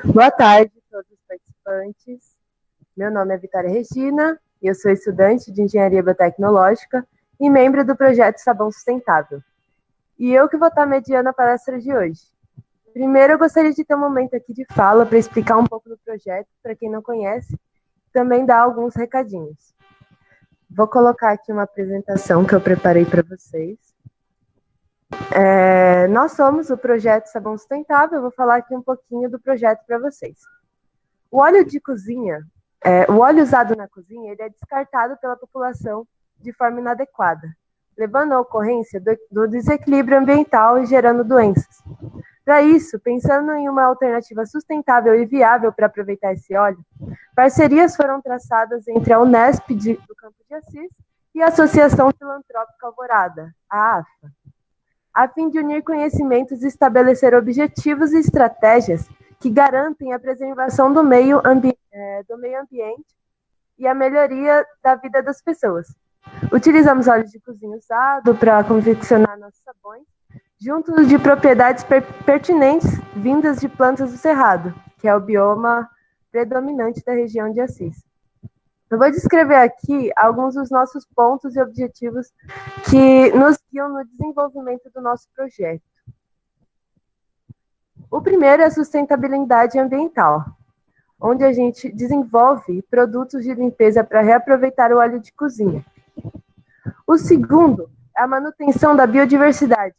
Boa tarde a todos os participantes. Meu nome é Vitória Regina e eu sou estudante de Engenharia Biotecnológica e membro do projeto Sabão Sustentável. E eu que vou estar mediando a palestra de hoje. Primeiro, eu gostaria de ter um momento aqui de fala para explicar um pouco do projeto, para quem não conhece, e também dar alguns recadinhos. Vou colocar aqui uma apresentação que eu preparei para vocês. Nós somos o projeto Sabão Sustentável. Eu vou falar aqui um pouquinho do projeto para vocês. O óleo de cozinha, o óleo usado na cozinha, ele é descartado pela população de forma inadequada, levando à ocorrência do desequilíbrio ambiental e gerando doenças. Para isso, pensando em uma alternativa sustentável e viável para aproveitar esse óleo, parcerias foram traçadas entre a Unesp do Campo de Assis e a Associação Filantrópica Alvorada, a AFA, a fim de unir conhecimentos e estabelecer objetivos e estratégias que garantem a preservação do meio ambiente e a melhoria da vida das pessoas. Utilizamos óleo de cozinha usado para confeccionar nossos sabões, junto de propriedades pertinentes vindas de plantas do Cerrado, que é o bioma predominante da região de Assis. Eu vou descrever aqui alguns dos nossos pontos e objetivos que nos guiam no desenvolvimento do nosso projeto. O primeiro é a sustentabilidade ambiental, onde a gente desenvolve produtos de limpeza para reaproveitar o óleo de cozinha. O segundo é a manutenção da biodiversidade,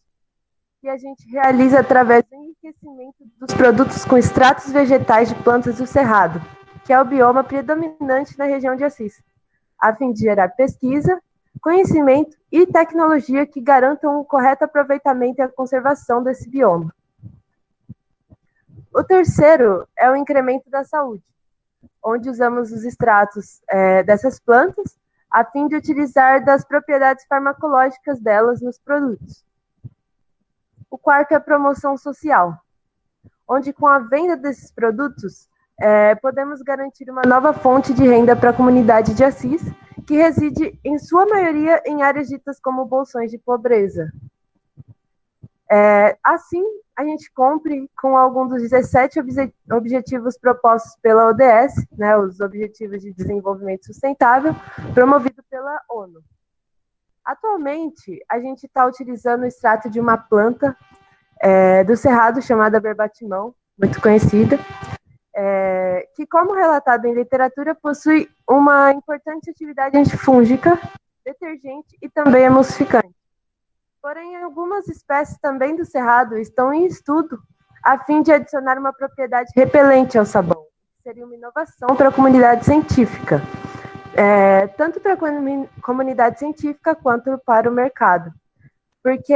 que a gente realiza através do enriquecimento dos produtos com extratos vegetais de plantas do Cerrado, que é o bioma predominante na região de Assis, a fim de gerar pesquisa, conhecimento e tecnologia que garantam o correto aproveitamento e a conservação desse bioma. O terceiro é o incremento da saúde, onde usamos os extratos dessas plantas a fim de utilizar das propriedades farmacológicas delas nos produtos. O quarto é a promoção social, onde com a venda desses produtos podemos garantir uma nova fonte de renda para a comunidade de Assis, que reside, em sua maioria, em áreas ditas como bolsões de pobreza. Assim, a gente cumpre com algum dos 17 objetivos propostos pela ODS, né, os Objetivos de Desenvolvimento Sustentável, promovido pela ONU. Atualmente, a gente está utilizando o extrato de uma planta do Cerrado chamada berbatimão, muito conhecida, que, como relatado em literatura, possui uma importante atividade antifúngica, detergente e também emulsificante. Porém, algumas espécies também do Cerrado estão em estudo a fim de adicionar uma propriedade repelente ao sabão. Seria uma inovação para a comunidade científica, tanto para a comunidade científica quanto para o mercado. Porque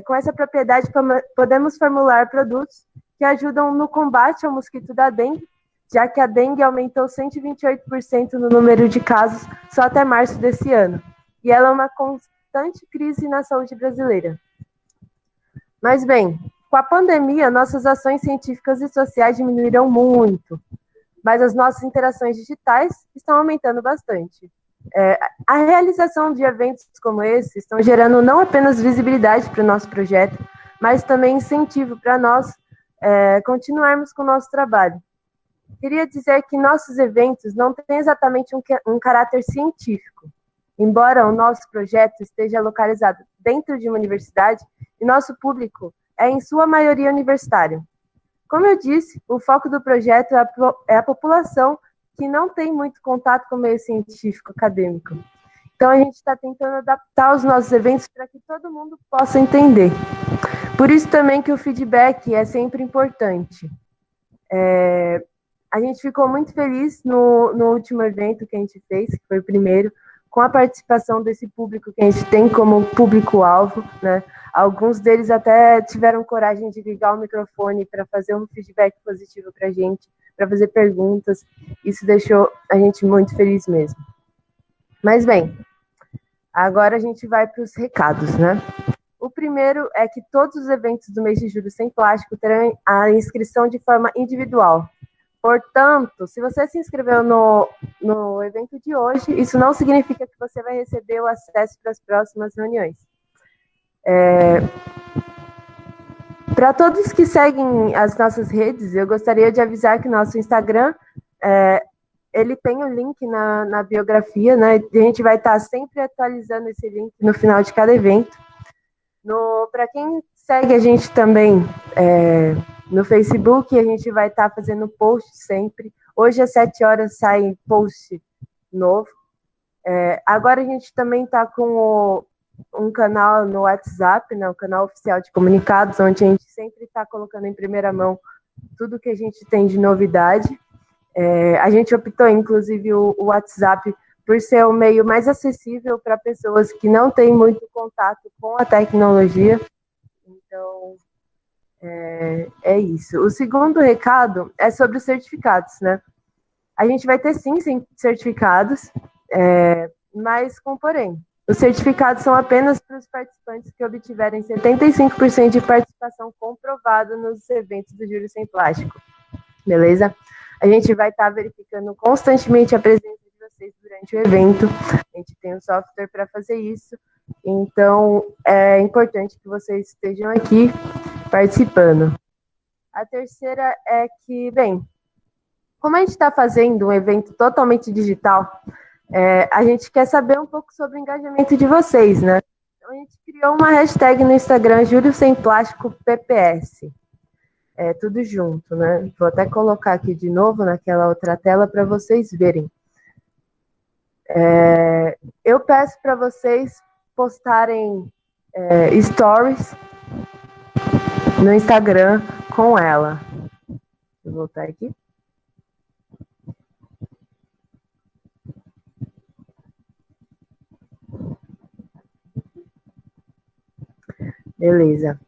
com essa propriedade podemos formular produtos que ajudam no combate ao mosquito da dengue, já que a dengue aumentou 128% no número de casos só até março desse ano. E ela é uma constante crise na saúde brasileira. Mas bem, com a pandemia, nossas ações científicas e sociais diminuíram muito, mas as nossas interações digitais estão aumentando bastante. A realização de eventos como esse estão gerando não apenas visibilidade para o nosso projeto, mas também incentivo para nós continuarmos com o nosso trabalho. Queria dizer que nossos eventos não têm exatamente um caráter científico. Embora o nosso projeto esteja localizado dentro de uma universidade, e nosso público é, em sua maioria, universitário. Como eu disse, o foco do projeto é a população que não tem muito contato com o meio científico acadêmico. Então, a gente está tentando adaptar os nossos eventos para que todo mundo possa entender. Por isso também que o feedback é sempre importante. A gente ficou muito feliz no último evento que a gente fez, que foi o primeiro, com a participação desse público que a gente tem como público-alvo, né? Alguns deles até tiveram coragem de ligar o microfone para fazer um feedback positivo para a gente, para fazer perguntas. Isso deixou a gente muito feliz mesmo. Mas bem, agora a gente vai para os recados, né? O primeiro é que todos os eventos do mês de julho sem plástico terão a inscrição de forma individual. Portanto, se você se inscreveu no evento de hoje, isso não significa que você vai receber o acesso para as próximas reuniões. para todos que seguem as nossas redes, eu gostaria de avisar que nosso Instagram, ele tem o link na biografia, né? E a gente vai estar sempre atualizando esse link no final de cada evento. Para quem segue a gente também no Facebook, a gente vai estar fazendo post sempre. Hoje às 7 horas sai post novo. Agora a gente também está com um canal no WhatsApp, né, o canal oficial de comunicados, onde a gente sempre está colocando em primeira mão tudo que a gente tem de novidade. A gente optou, inclusive, o WhatsApp por ser o meio mais acessível para pessoas que não têm muito contato com a tecnologia. Então, é isso. O segundo recado é sobre os certificados, né? A gente vai ter, sim, certificados, mas com porém. Os certificados são apenas para os participantes que obtiverem 75% de participação comprovada nos eventos do Júlio Sem Plástico. Beleza? A gente vai estar verificando constantemente a presença de vocês durante o evento. A gente tem um software para fazer isso. Então, é importante que vocês estejam aqui participando. A terceira é que, bem, como a gente está fazendo um evento totalmente digital, a gente quer saber um pouco sobre o engajamento de vocês, né? Então, a gente criou uma hashtag no Instagram, Júlio Sem Plástico PPS. Tudo junto, né? Vou até colocar aqui de novo naquela outra tela para vocês verem. Eu peço para vocês postarem stories no Instagram com ela. Vou voltar aqui. Beleza.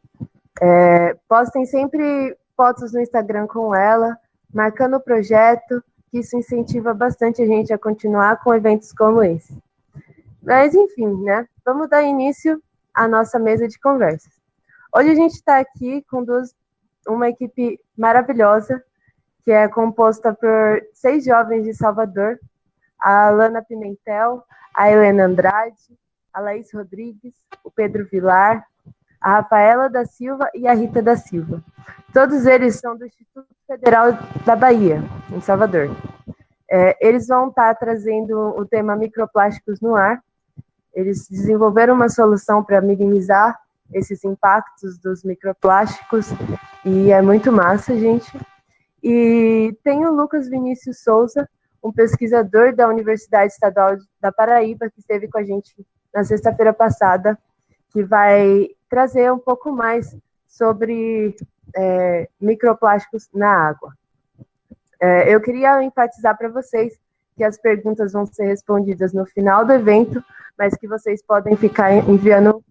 Postem sempre fotos no Instagram com ela, marcando o projeto, que isso incentiva bastante a gente a continuar com eventos como esse. Mas, enfim, né? Vamos dar início à nossa mesa de conversas. Hoje a gente está aqui com uma equipe maravilhosa, que é composta por 6 jovens de Salvador, a Alana Pimentel, a Helena Andrade, a Laís Rodrigues, o Pedro Vilar, a Rafaela da Silva e a Rita da Silva. Todos eles são do Instituto Federal da Bahia, em Salvador. Eles vão estar trazendo o tema microplásticos no ar. Eles desenvolveram uma solução para minimizar esses impactos dos microplásticos e é muito massa, gente. E tem o Lucas Vinícius Souza, um pesquisador da Universidade Estadual da Paraíba, que esteve com a gente na sexta-feira passada, que vai trazer um pouco mais sobre microplásticos na água. Eu queria enfatizar para vocês que as perguntas vão ser respondidas no final do evento, mas que vocês podem ficar enviando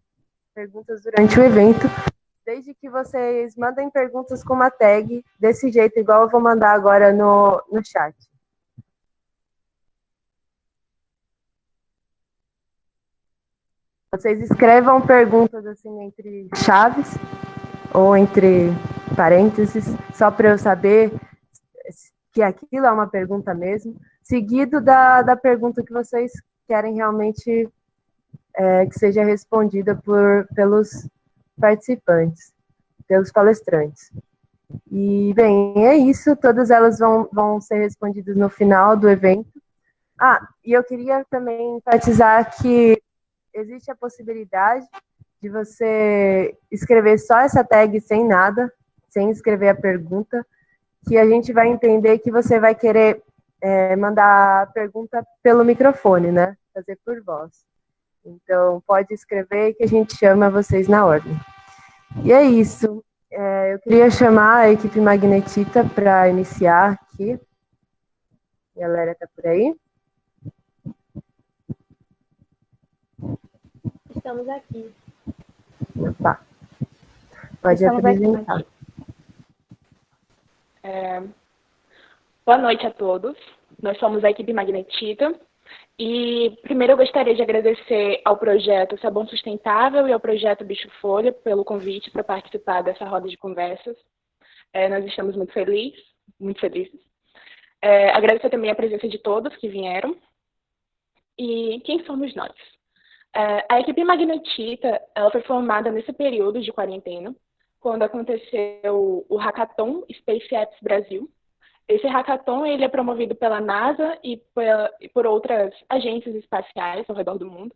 perguntas durante o evento, desde que vocês mandem perguntas com uma tag, desse jeito, igual eu vou mandar agora no chat. Vocês escrevam perguntas assim entre chaves ou entre parênteses, só para eu saber que aquilo é uma pergunta mesmo, seguido da pergunta que vocês querem realmente que seja respondida pelos participantes, pelos palestrantes. E, bem, é isso, todas elas vão ser respondidas no final do evento. E eu queria também enfatizar que existe a possibilidade de você escrever só essa tag sem nada, sem escrever a pergunta, que a gente vai entender que você vai querer mandar a pergunta pelo microfone, né? Fazer por voz. Então, pode escrever que a gente chama vocês na ordem. E é isso. Eu queria chamar a equipe Magnetita para iniciar aqui. A galera está por aí? Estamos aqui. Opa. Pode apresentar. Boa noite a todos. Nós somos a equipe Magnetita. E primeiro eu gostaria de agradecer ao projeto Sabão Sustentável e ao projeto Bicho Folha pelo convite para participar dessa roda de conversas. Nós estamos muito felizes. Agradecer também a presença de todos que vieram. E quem somos nós? A equipe Magnetita ela foi formada nesse período de quarentena, quando aconteceu o Hackathon Space Apps Brasil. Esse hackathon ele é promovido pela NASA e por outras agências espaciais ao redor do mundo.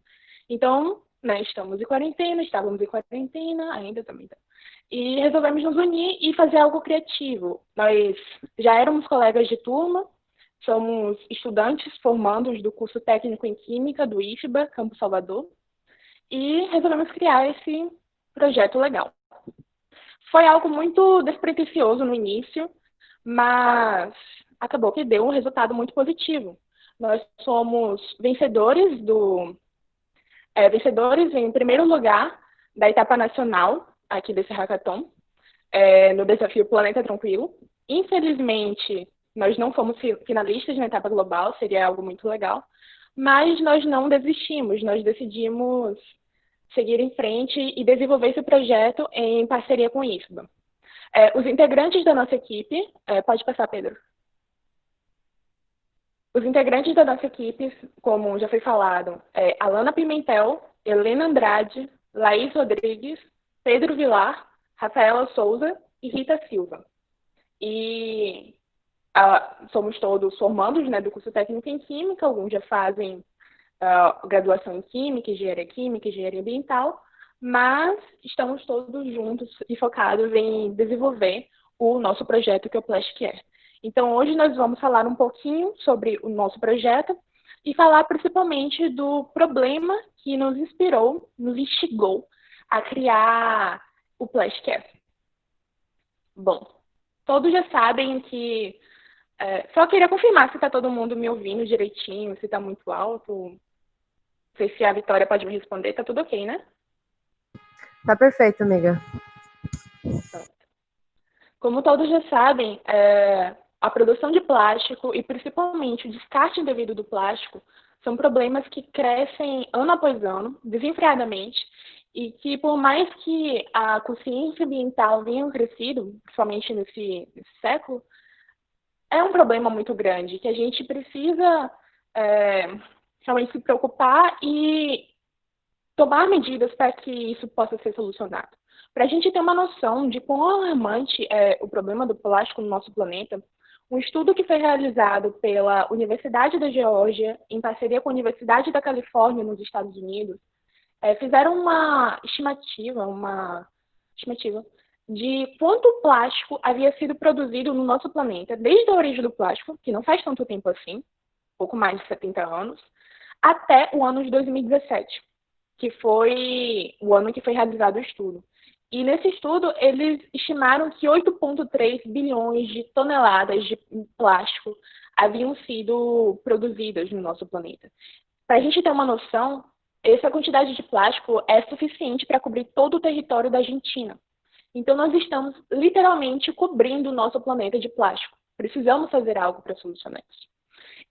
Então, né, estávamos em quarentena, ainda também. E resolvemos nos unir e fazer algo criativo. Nós já éramos colegas de turma, somos estudantes formandos do curso técnico em Química do IFBA, Campo Salvador, e resolvemos criar esse projeto legal. Foi algo muito despretensioso no início, mas acabou que deu um resultado muito positivo. Nós somos vencedores em primeiro lugar da etapa nacional aqui desse hackathon, no desafio Planeta Tranquilo. Infelizmente, nós não fomos finalistas na etapa global, seria algo muito legal, mas nós não desistimos, nós decidimos seguir em frente e desenvolver esse projeto em parceria com o IFBA. Os integrantes da nossa equipe, pode passar, Pedro. Os integrantes da nossa equipe, como já foi falado, Alana Pimentel, Helena Andrade, Laís Rodrigues, Pedro Vilar, Rafaela Souza e Rita Silva. E somos todos formandos, né, do curso técnico em Química, alguns já fazem graduação em Química, Engenharia Ambiental, mas estamos todos juntos e focados em desenvolver o nosso projeto, que é o Plastic Air. Então, hoje nós vamos falar um pouquinho sobre o nosso projeto e falar principalmente do problema que nos inspirou, nos instigou a criar o Plastic Air. Bom, todos já sabem que... só queria confirmar se está todo mundo me ouvindo direitinho, se está muito alto. Não sei se a Vitória pode me responder, tá tudo ok, né? Tá perfeito, amiga. Como todos já sabem, a produção de plástico e principalmente o descarte indevido do plástico são problemas que crescem ano após ano, desenfreadamente, e que por mais que a consciência ambiental venha crescido, principalmente nesse século, é um problema muito grande, que a gente precisa realmente se preocupar e tomar medidas para que isso possa ser solucionado. Para a gente ter uma noção de quão alarmante é o problema do plástico no nosso planeta, um estudo que foi realizado pela Universidade da Geórgia, em parceria com a Universidade da Califórnia, nos Estados Unidos, fizeram uma estimativa de quanto plástico havia sido produzido no nosso planeta, desde a origem do plástico, que não faz tanto tempo assim, pouco mais de 70 anos, até o ano de 2017. Que foi o ano que foi realizado o estudo. E nesse estudo, eles estimaram que 8,3 bilhões de toneladas de plástico haviam sido produzidas no nosso planeta. Para a gente ter uma noção, essa quantidade de plástico é suficiente para cobrir todo o território da Argentina. Então, nós estamos literalmente cobrindo o nosso planeta de plástico. Precisamos fazer algo para solucionar isso.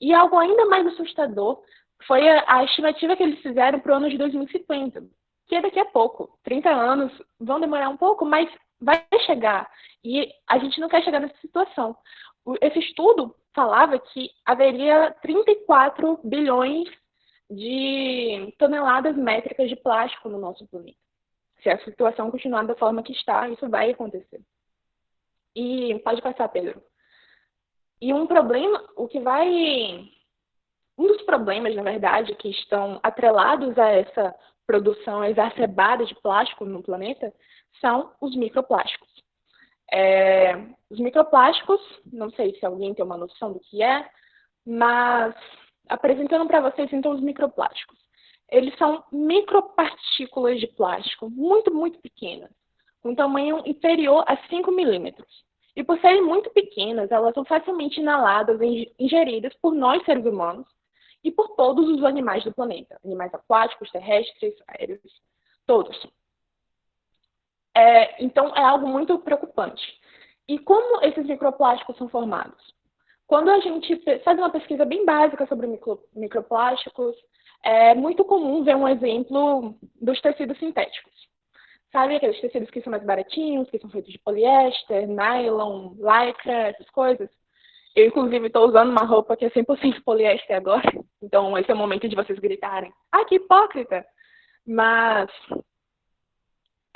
E algo ainda mais assustador foi a estimativa que eles fizeram para o ano de 2050, que é daqui a pouco. 30 anos vão demorar um pouco, mas vai chegar. E a gente não quer chegar nessa situação. Esse estudo falava que haveria 34 bilhões de toneladas métricas de plástico no nosso planeta. Se a situação continuar da forma que está, isso vai acontecer. E pode passar, Pedro. E um dos problemas, na verdade, que estão atrelados a essa produção exacerbada de plástico no planeta são os microplásticos. Os microplásticos, não sei se alguém tem uma noção do que é, mas apresentando para vocês, então, os microplásticos. Eles são micropartículas de plástico muito, muito pequenas, com tamanho inferior a 5 milímetros. E por serem muito pequenas, elas são facilmente inaladas e ingeridas por nós, seres humanos, e por todos os animais do planeta. Animais aquáticos, terrestres, aéreos, todos. Então, é algo muito preocupante. E como esses microplásticos são formados? Quando a gente faz uma pesquisa bem básica sobre microplásticos, é muito comum ver um exemplo dos tecidos sintéticos. Sabe aqueles tecidos que são mais baratinhos, que são feitos de poliéster, nylon, lycra, essas coisas? Eu, inclusive, estou usando uma roupa que é 100% poliéster agora. Então, esse é o momento de vocês gritarem: ah, que hipócrita! Mas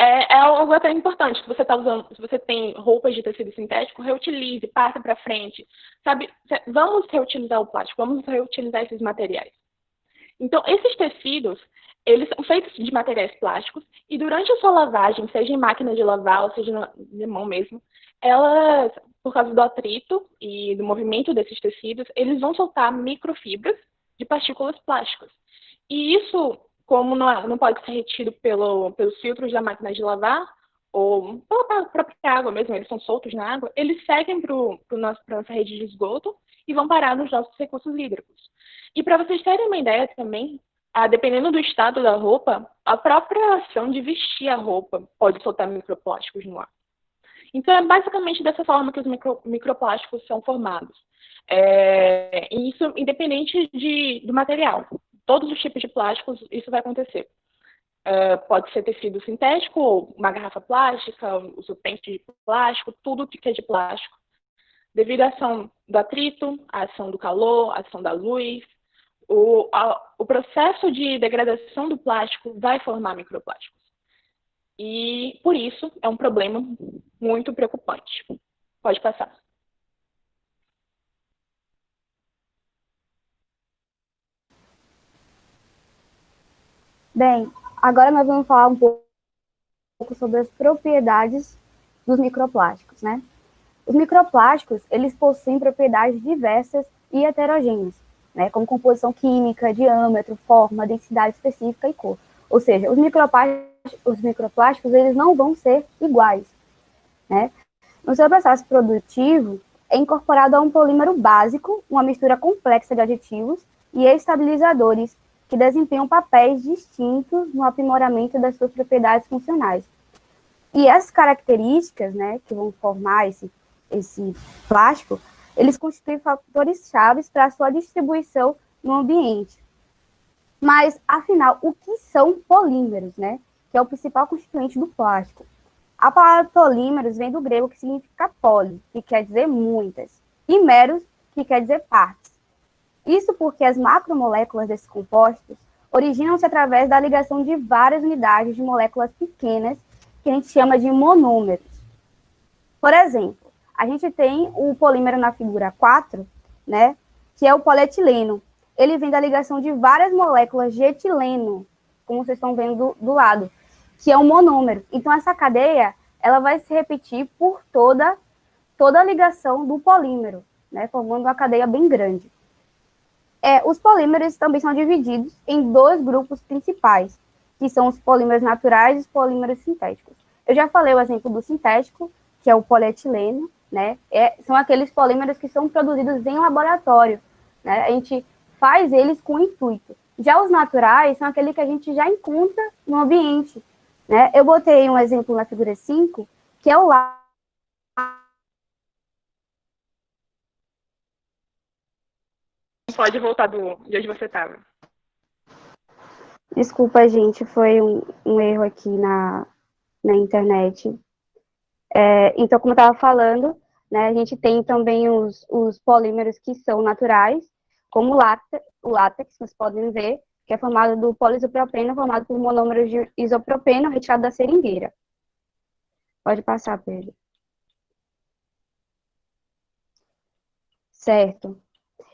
É algo até importante, se você tá usando, se você tem roupas de tecido sintético, reutilize, passe para frente, sabe? Vamos reutilizar o plástico, vamos reutilizar esses materiais. Então, esses tecidos, eles são feitos de materiais plásticos e durante a sua lavagem, seja em máquina de lavar ou seja de mão mesmo, elas, por causa do atrito e do movimento desses tecidos, eles vão soltar microfibras de partículas plásticas. E isso, como não pode ser retido pelos filtros da máquina de lavar, ou pela própria água mesmo, eles são soltos na água, eles seguem para nossa rede de esgoto e vão parar nos nossos recursos hídricos. E para vocês terem uma ideia também, dependendo do estado da roupa, a própria ação de vestir a roupa pode soltar microplásticos no ar. Então, é basicamente dessa forma que os microplásticos são formados. E isso independente do material. Todos os tipos de plásticos, isso vai acontecer. Pode ser tecido sintético, ou uma garrafa plástica, o seu pente de plástico, tudo que é de plástico. Devido à ação do atrito, à ação do calor, à ação da luz, o processo de degradação do plástico vai formar microplásticos. E, por isso, é um problema muito preocupante. Pode passar. Bem, agora nós vamos falar um pouco sobre as propriedades dos microplásticos, né? Os microplásticos, eles possuem propriedades diversas e heterogêneas, né? Como composição química, diâmetro, forma, densidade específica e cor. Ou seja, os microplásticos, eles não vão ser iguais, né? No seu processo produtivo, é incorporado a um polímero básico, uma mistura complexa de aditivos e estabilizadores que desempenham papéis distintos no aprimoramento das suas propriedades funcionais. E essas características, né, que vão formar esse plástico, eles constituem fatores chaves para a sua distribuição no ambiente. Mas, afinal, o que são polímeros, né? Que é o principal constituinte do plástico. A palavra polímeros vem do grego que significa poli, que quer dizer muitas, e meros, que quer dizer partes. Isso porque as macromoléculas desses compostos originam-se através da ligação de várias unidades de moléculas pequenas, que a gente chama de monômeros. Por exemplo, a gente tem o polímero na figura 4, né, que é o polietileno. Ele vem da ligação de várias moléculas de etileno, como vocês estão vendo do lado, que é um monômero. Então, essa cadeia ela vai se repetir por toda a ligação do polímero, né, formando uma cadeia bem grande. Os polímeros também são divididos em dois grupos principais, que são os polímeros naturais e os polímeros sintéticos. Eu já falei o exemplo do sintético, que é o polietileno, né? São aqueles polímeros que são produzidos em laboratório, né? A gente faz eles com intuito. Já os naturais são aqueles que a gente já encontra no ambiente, né? Eu botei um exemplo na figura 5, que é o látex. Pode voltar de onde você estava. Desculpa, gente, foi um erro aqui na internet. Então, como eu estava falando, né, a gente tem também os polímeros que são naturais, como o látex, vocês podem ver, que é formado do poliisopropeno, formado por monômeros de isopropeno retirado da seringueira. Pode passar, Pedro. Certo.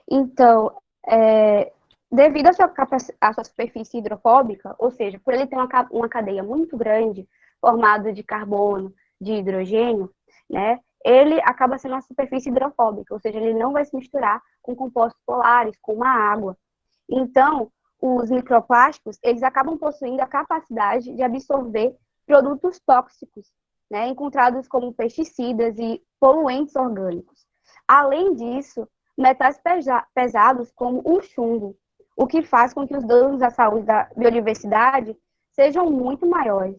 Então, devido à sua superfície hidrofóbica, ou seja, por ele ter uma cadeia muito grande, formada de carbono, de hidrogênio, né, ele acaba sendo uma superfície hidrofóbica, ou seja, ele não vai se misturar com compostos polares, como a água. Então, os microplásticos, eles acabam possuindo a capacidade de absorver produtos tóxicos, né, encontrados como pesticidas e poluentes orgânicos. Além disso, metais pesados como o chumbo, o que faz com que os danos à saúde da biodiversidade sejam muito maiores.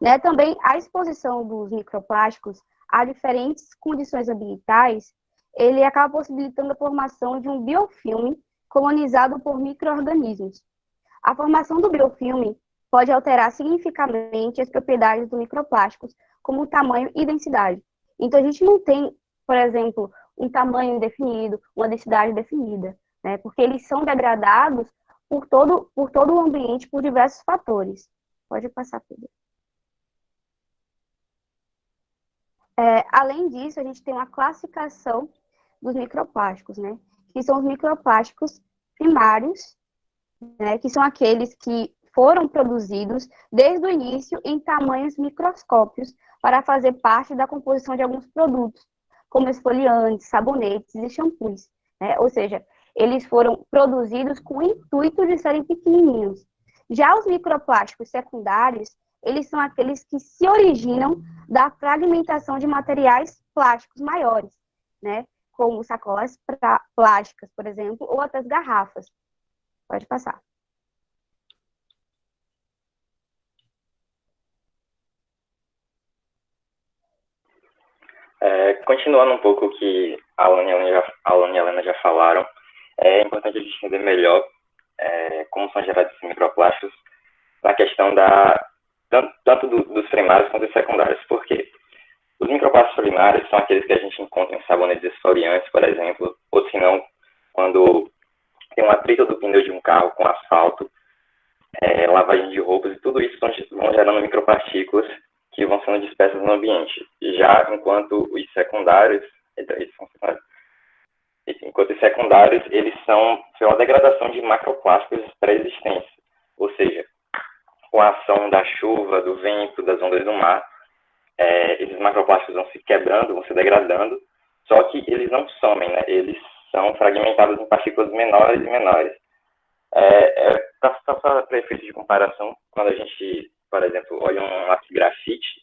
Né? Também a exposição dos microplásticos a diferentes condições ambientais, ele acaba possibilitando a formação de um biofilme colonizado por micro-organismos. A formação do biofilme pode alterar significativamente as propriedades dos microplásticos, como o tamanho e densidade. Então, a gente não tem, por exemplo, um tamanho definido, uma densidade definida, né? Porque eles são degradados por todo o ambiente, por diversos fatores. Pode passar, Pedro. Além disso, a gente tem uma classificação dos microplásticos, né? Que são os microplásticos primários, né? Que são aqueles que foram produzidos desde o início em tamanhos microscópios para fazer parte da composição de alguns produtos, como esfoliantes, sabonetes e shampoos, né? Ou seja, eles foram produzidos com o intuito de serem pequenininhos. Já os microplásticos secundários, eles são aqueles que se originam da fragmentação de materiais plásticos maiores, né? Como sacolas plásticas, por exemplo, ou até as garrafas. Pode passar. Continuando um pouco o que a Alan e a Helena já falaram, é importante a gente entender melhor como são gerados esses microplásticos na questão tanto dos primários quanto dos secundários. Por quê? Os microplásticos primários são aqueles que a gente encontra em sabonetes esfoliantes, por exemplo, ou se não, quando tem um atrito do pneu de um carro com asfalto, lavagem de roupas, e tudo isso vão gerando micropartículas que vão sendo dispersas no ambiente. Já enquanto os secundários, eles são pela degradação de macroplásticos pré-existentes, ou seja, com a ação da chuva, do vento, das ondas do mar, esses macroplásticos vão se quebrando, vão se degradando, só que eles não somem, né? Eles são fragmentados em partículas menores e menores. Para efeito de comparação, quando a gente, por exemplo, olha um lápis grafite,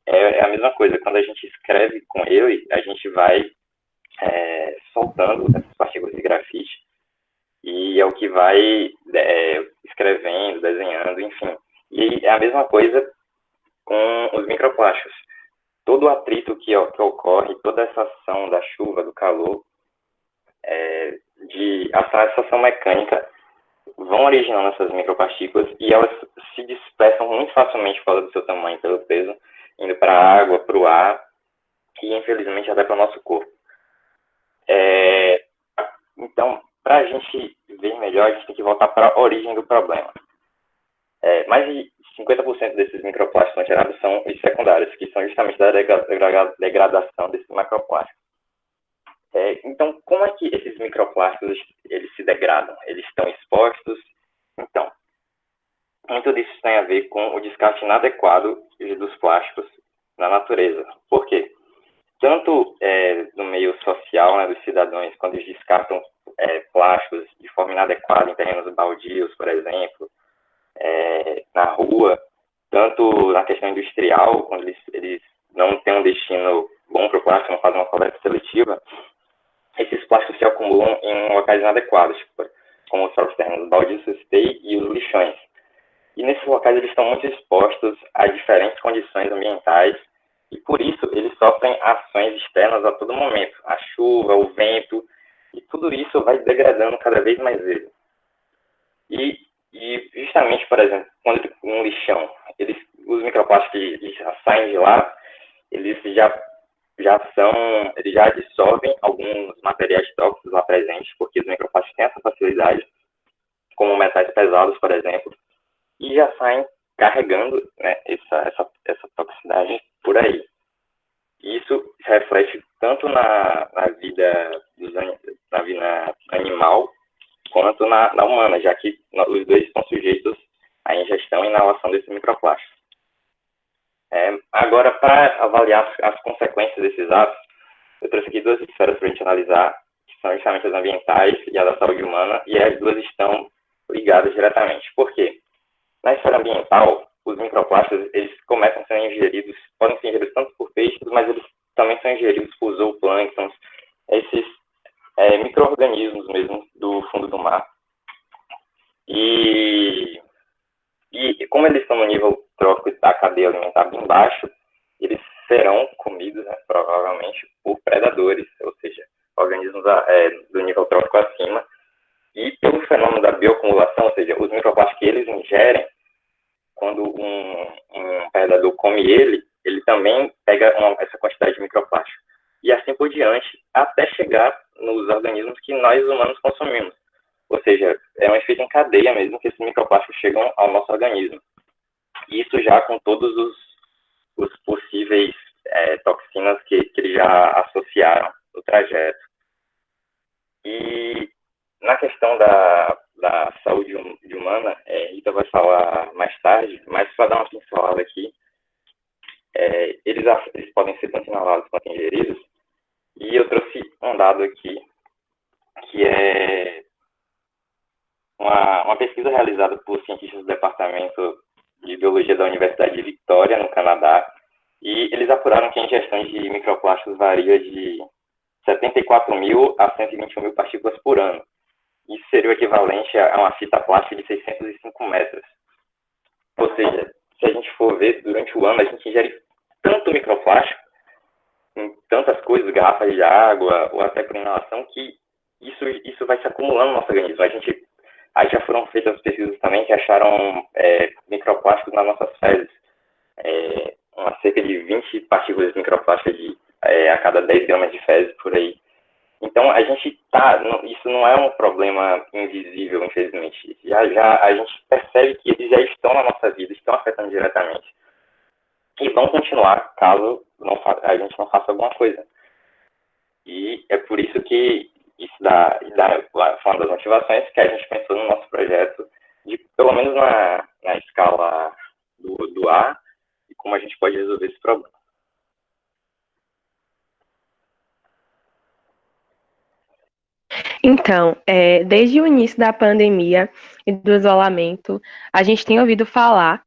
é a mesma coisa. Quando a gente escreve com ele, a gente vai soltando essas partículas de grafite e é o que vai escrevendo, desenhando, enfim. E é a mesma coisa com os microplásticos. Todo o atrito que ocorre, toda essa ação da chuva, do calor, essa ação mecânica, vão originando essas micropartículas e elas se dispersam muito facilmente por causa do seu tamanho, pelo peso, indo para a água, para o ar e, infelizmente, até para o nosso corpo. Então, para a gente ver melhor, a gente tem que voltar para a origem do problema. Mais de 50% desses microplásticos são gerados são os secundários, que são justamente da degradação desses macroplásticos. Então, como é que esses microplásticos eles se degradam? Eles estão expostos? Então, muito disso tem a ver com o descarte inadequado dos plásticos na natureza. Por quê? Tanto no meio social, né, dos cidadãos, quando eles descartam plásticos de forma inadequada em terrenos baldios, por exemplo, na rua, tanto na questão industrial, quando eles não têm um destino bom para o plástico, não fazem uma coleta seletiva, esses plásticos se acumulam em locais inadequados, como os próprios terrenos baldios que eu citei e os lixões. E nesses locais eles estão muito expostos a diferentes condições ambientais e por isso eles sofrem ações externas a todo momento, a chuva, o vento, e tudo isso vai degradando cada vez mais ele. E justamente, por exemplo, quando um lixão, os microplásticos que saem de lá, eles já dissolvem alguns materiais tóxicos lá presentes, porque os microplásticos têm essa facilidade, como metais pesados, por exemplo, e já saem carregando, né, essa toxicidade por aí. Isso se reflete tanto na vida animal quanto na humana, já que os dois estão sujeitos à ingestão e inalação desses microplásticos. Agora, para avaliar as consequências desses atos, eu trouxe aqui duas esferas para a gente analisar, que são justamente as ambientais e a da saúde humana, e as duas estão ligadas diretamente. Por quê? Na esfera ambiental, os microplásticos, eles começam a ser ingeridos, podem ser ingeridos tanto por peixes, mas eles também são ingeridos por zooplânctons, esses micro-organismos mesmo do fundo do mar. E como eles estão no nível trófico da cadeia alimentar bem baixo, eles serão comidos, né, provavelmente, por predadores, ou seja, organismos do nível trófico acima. E pelo fenômeno da bioacumulação, ou seja, os microplásticos que eles ingerem, quando um predador come ele também pega essa quantidade de microplástico. E assim por diante, até chegar nos organismos que nós humanos consumimos. Ou seja, é um efeito em cadeia mesmo que esses microplásticos chegam ao nosso organismo. Isso já com todos os possíveis toxinas que eles já associaram no trajeto. E na questão da saúde humana, Rita vai falar mais tarde, mas só dar uma pincelada aqui, eles podem ser tanto inalados quanto ingeridos, e eu trouxe um dado aqui, que é uma pesquisa realizada por cientistas do Departamento de Biologia da Universidade de Victoria, no Canadá, e eles apuraram que a ingestão de microplásticos varia de 74 mil a 121 mil partículas por ano. Isso seria o equivalente a uma fita plástica de 605 metros. Ou seja, se a gente for ver, durante o ano, a gente ingere tanto microplástico, em tantas coisas, garrafas de água, ou até por inalação, que isso vai se acumulando no nosso organismo. Aí já foram feitas pesquisas também que acharam microplásticos nas nossas fezes. Cerca de 20 partículas de microplástica a cada 10 gramas de fezes por aí. Então, a gente isso não é um problema invisível, infelizmente. Já a gente percebe que eles já estão na nossa vida, estão afetando diretamente. E vão continuar caso a gente não faça alguma coisa. E é por isso que isso foi uma das motivações que a gente pensou no nosso projeto, pelo menos na escala do A, e como a gente pode resolver esse problema. Então, desde o início da pandemia e do isolamento, a gente tem ouvido falar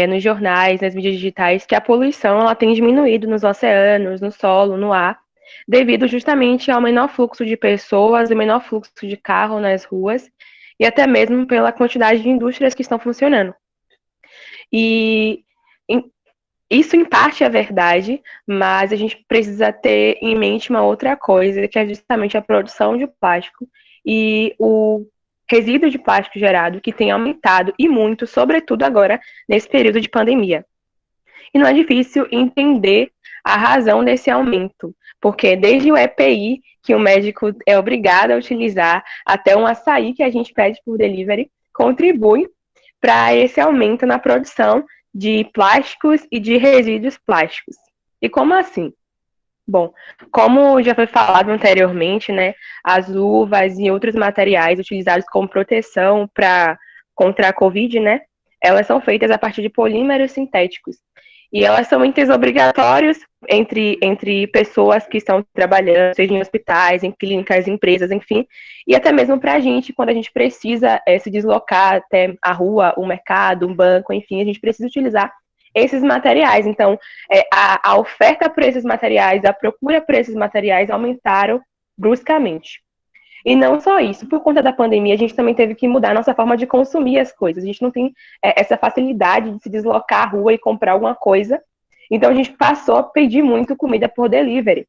nos jornais, nas mídias digitais, que a poluição ela tem diminuído nos oceanos, no solo, no ar, devido justamente ao menor fluxo de pessoas, o menor fluxo de carro nas ruas, e até mesmo pela quantidade de indústrias que estão funcionando. E isso, em parte, é verdade, mas a gente precisa ter em mente uma outra coisa, que é justamente a produção de plástico e o resíduo de plástico gerado, que tem aumentado, e muito, sobretudo agora, nesse período de pandemia. E não é difícil entender a razão desse aumento, porque desde o EPI, que o médico é obrigado a utilizar, até um açaí que a gente pede por delivery, contribui para esse aumento na produção de plásticos e de resíduos plásticos. E como assim? Bom, como já foi falado anteriormente, né, as luvas e outros materiais utilizados como proteção contra a Covid, né, elas são feitas a partir de polímeros sintéticos. E elas são itens obrigatórios entre pessoas que estão trabalhando, seja em hospitais, em clínicas, empresas, enfim, e até mesmo para a gente, quando a gente precisa se deslocar até a rua, o mercado, um banco, enfim, a gente precisa utilizar esses materiais. Então, a oferta por esses materiais, a procura por esses materiais aumentaram bruscamente. E não só isso, por conta da pandemia, a gente também teve que mudar a nossa forma de consumir as coisas. A gente não tem essa facilidade de se deslocar à rua e comprar alguma coisa. Então, a gente passou a pedir muito comida por delivery.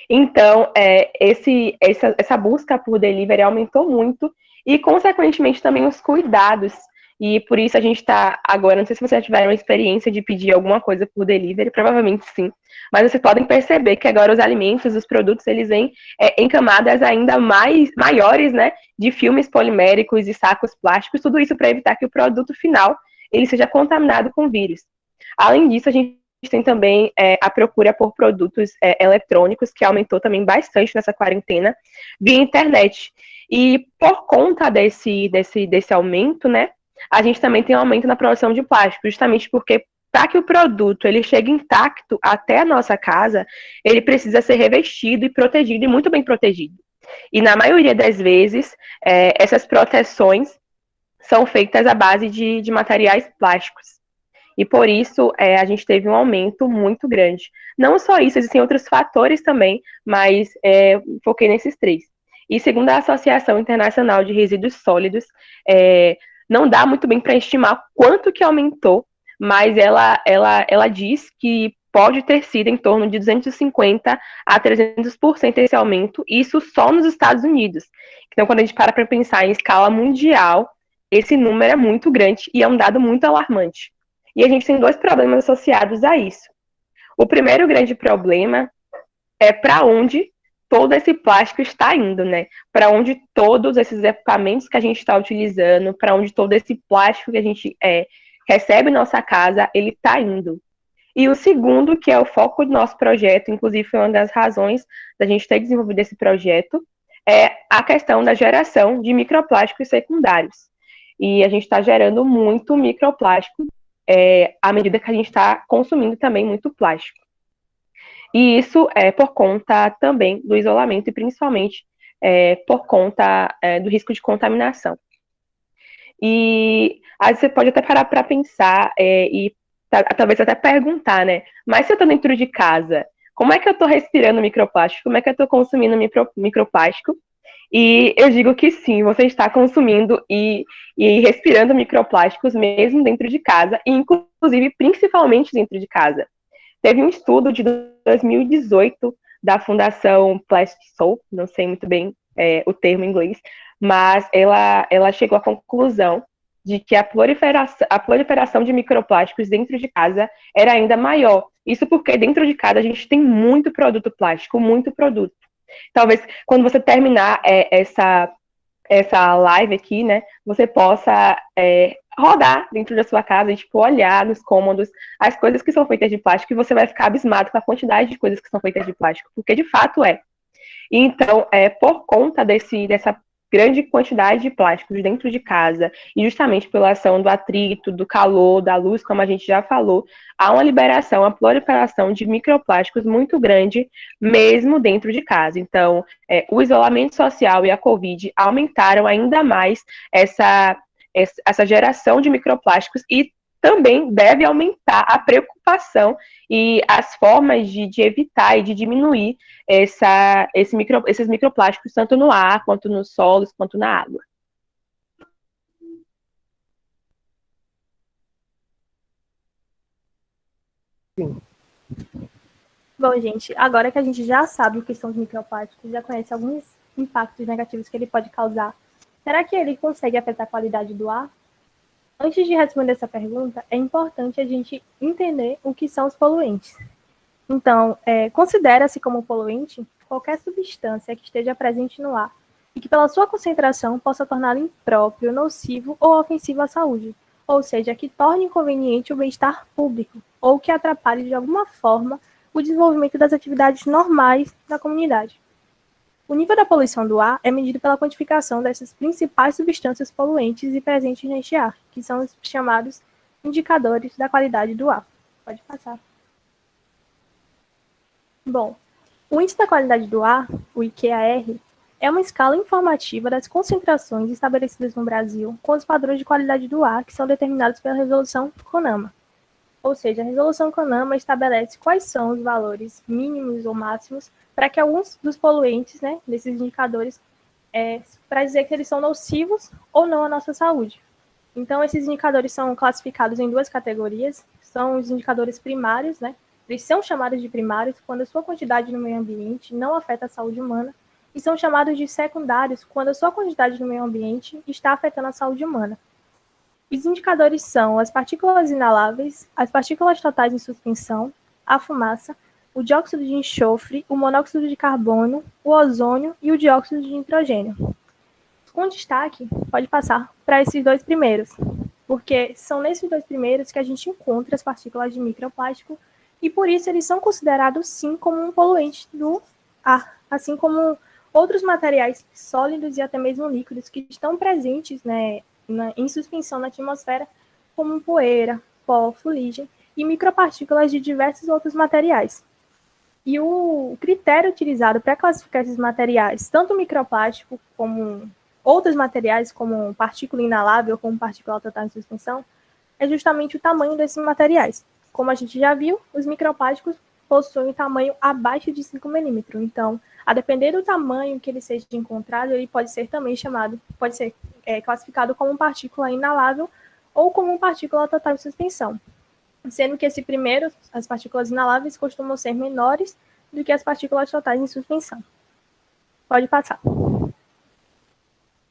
Então, essa busca por delivery aumentou muito e, consequentemente, também os cuidados. E por isso a gente está agora, não sei se vocês já tiveram a experiência de pedir alguma coisa por delivery, provavelmente sim, mas vocês podem perceber que agora os alimentos, os produtos, eles vêm em camadas ainda maiores, né, de filmes poliméricos e sacos plásticos, tudo isso para evitar que o produto final ele seja contaminado com vírus. Além disso, a gente tem também a procura por produtos eletrônicos, que aumentou também bastante nessa quarentena, via internet. E por conta desse aumento, né, a gente também tem um aumento na produção de plástico, justamente porque para que o produto ele chegue intacto até a nossa casa, ele precisa ser revestido e protegido, e muito bem protegido. E na maioria das vezes, essas proteções são feitas à base de materiais plásticos. E por isso a gente teve um aumento muito grande. Não só isso, existem outros fatores também, mas foquei nesses três. E segundo a Associação Internacional de Resíduos Sólidos, não dá muito bem para estimar quanto que aumentou, mas ela diz que pode ter sido em torno de 250% a 300% esse aumento, isso só nos Estados Unidos. Então, quando a gente para pensar em escala mundial, esse número é muito grande e é um dado muito alarmante. E a gente tem dois problemas associados a isso. O primeiro grande problema é para onde todo esse plástico está indo, né? Para onde todos esses equipamentos que a gente está utilizando, para onde todo esse plástico que a gente recebe em nossa casa, ele está indo. E o segundo, que é o foco do nosso projeto, inclusive foi uma das razões da gente ter desenvolvido esse projeto, é a questão da geração de microplásticos secundários. E a gente está gerando muito microplástico à medida que a gente está consumindo também muito plástico. E isso é por conta também do isolamento e principalmente por conta do risco de contaminação. E aí você pode até parar para pensar e talvez até perguntar, né? Mas se eu estou dentro de casa, como é que eu estou respirando microplástico? Como é que eu estou consumindo microplástico? E eu digo que sim, você está consumindo e respirando microplásticos mesmo dentro de casa, e inclusive principalmente dentro de casa. Teve um estudo de 2018 da Fundação Plastic Soul, não sei muito bem o termo em inglês, mas ela chegou à conclusão de que a proliferação de microplásticos dentro de casa era ainda maior. Isso porque dentro de casa a gente tem muito produto plástico, muito produto. Talvez quando você terminar essa live aqui, né, você possa rodar dentro da sua casa e, tipo, olhar nos cômodos as coisas que são feitas de plástico e você vai ficar abismado com a quantidade de coisas que são feitas de plástico, porque de fato é. Então, por conta dessa grande quantidade de plásticos dentro de casa, e justamente pela ação do atrito, do calor, da luz, como a gente já falou, há uma liberação, uma proliferação de microplásticos muito grande, mesmo dentro de casa. Então, o isolamento social e a Covid aumentaram ainda mais essa geração de microplásticos e também deve aumentar a preocupação e as formas de evitar e de diminuir esses microplásticos, tanto no ar, quanto nos solos, quanto na água. Sim. Bom, gente, agora que a gente já sabe o que são os microplásticos, já conhece alguns impactos negativos que ele pode causar, será que ele consegue afetar a qualidade do ar? Antes de responder essa pergunta, é importante a gente entender o que são os poluentes. Então, considera-se como poluente qualquer substância que esteja presente no ar e que, pela sua concentração, possa torná-lo impróprio, nocivo ou ofensivo à saúde, ou seja, que torne inconveniente o bem-estar público ou que atrapalhe de alguma forma o desenvolvimento das atividades normais da comunidade. O nível da poluição do ar é medido pela quantificação dessas principais substâncias poluentes e presentes neste ar, que são os chamados indicadores da qualidade do ar. Pode passar. Bom, o Índice da Qualidade do Ar, o IQAR, é uma escala informativa das concentrações estabelecidas no Brasil com os padrões de qualidade do ar que são determinados pela Resolução CONAMA. Ou seja, a Resolução CONAMA estabelece quais são os valores mínimos ou máximos para que alguns dos poluentes, né, desses indicadores, para dizer que eles são nocivos ou não à nossa saúde. Então, esses indicadores são classificados em duas categorias, são os indicadores primários, né, eles são chamados de primários quando a sua quantidade no meio ambiente não afeta a saúde humana, e são chamados de secundários quando a sua quantidade no meio ambiente está afetando a saúde humana. Os indicadores são as partículas inaláveis, as partículas totais em suspensão, a fumaça, o dióxido de enxofre, o monóxido de carbono, o ozônio e o dióxido de nitrogênio. Com destaque, pode passar para esses dois primeiros, porque são nesses dois primeiros que a gente encontra as partículas de microplástico e por isso eles são considerados sim como um poluente do ar, assim como outros materiais sólidos e até mesmo líquidos que estão presentes, né, em suspensão na atmosfera, como poeira, pó, fuligem e micropartículas de diversos outros materiais. E o critério utilizado para classificar esses materiais, tanto microplástico como outros materiais, como partícula inalável, como partícula total em suspensão, é justamente o tamanho desses materiais. Como a gente já viu, os microplásticos possuem um tamanho abaixo de 5 milímetros. Então, a depender do tamanho que ele seja encontrado, ele pode ser também classificado como partícula inalável ou como partícula total em suspensão. Sendo que esse primeiro, as partículas inaláveis, costumam ser menores do que as partículas totais em suspensão. Pode passar.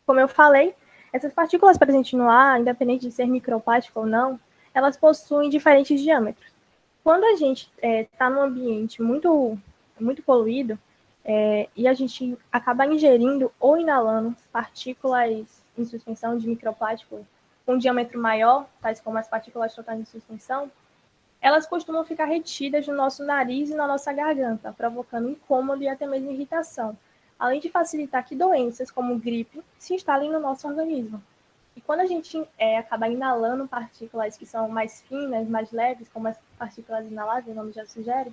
Como eu falei, essas partículas presentes no ar, independente de ser microplástico ou não, elas possuem diferentes diâmetros. Quando a gente está num ambiente muito poluído, e a gente acaba ingerindo ou inalando partículas em suspensão de microplástico com um diâmetro maior, tais como as partículas totais em suspensão, elas costumam ficar retidas no nosso nariz e na nossa garganta, provocando incômodo e até mesmo irritação, além de facilitar que doenças como gripe se instalem no nosso organismo. E quando a gente acaba inalando partículas que são mais finas, mais leves, como as partículas inaláveis, o nome já sugere,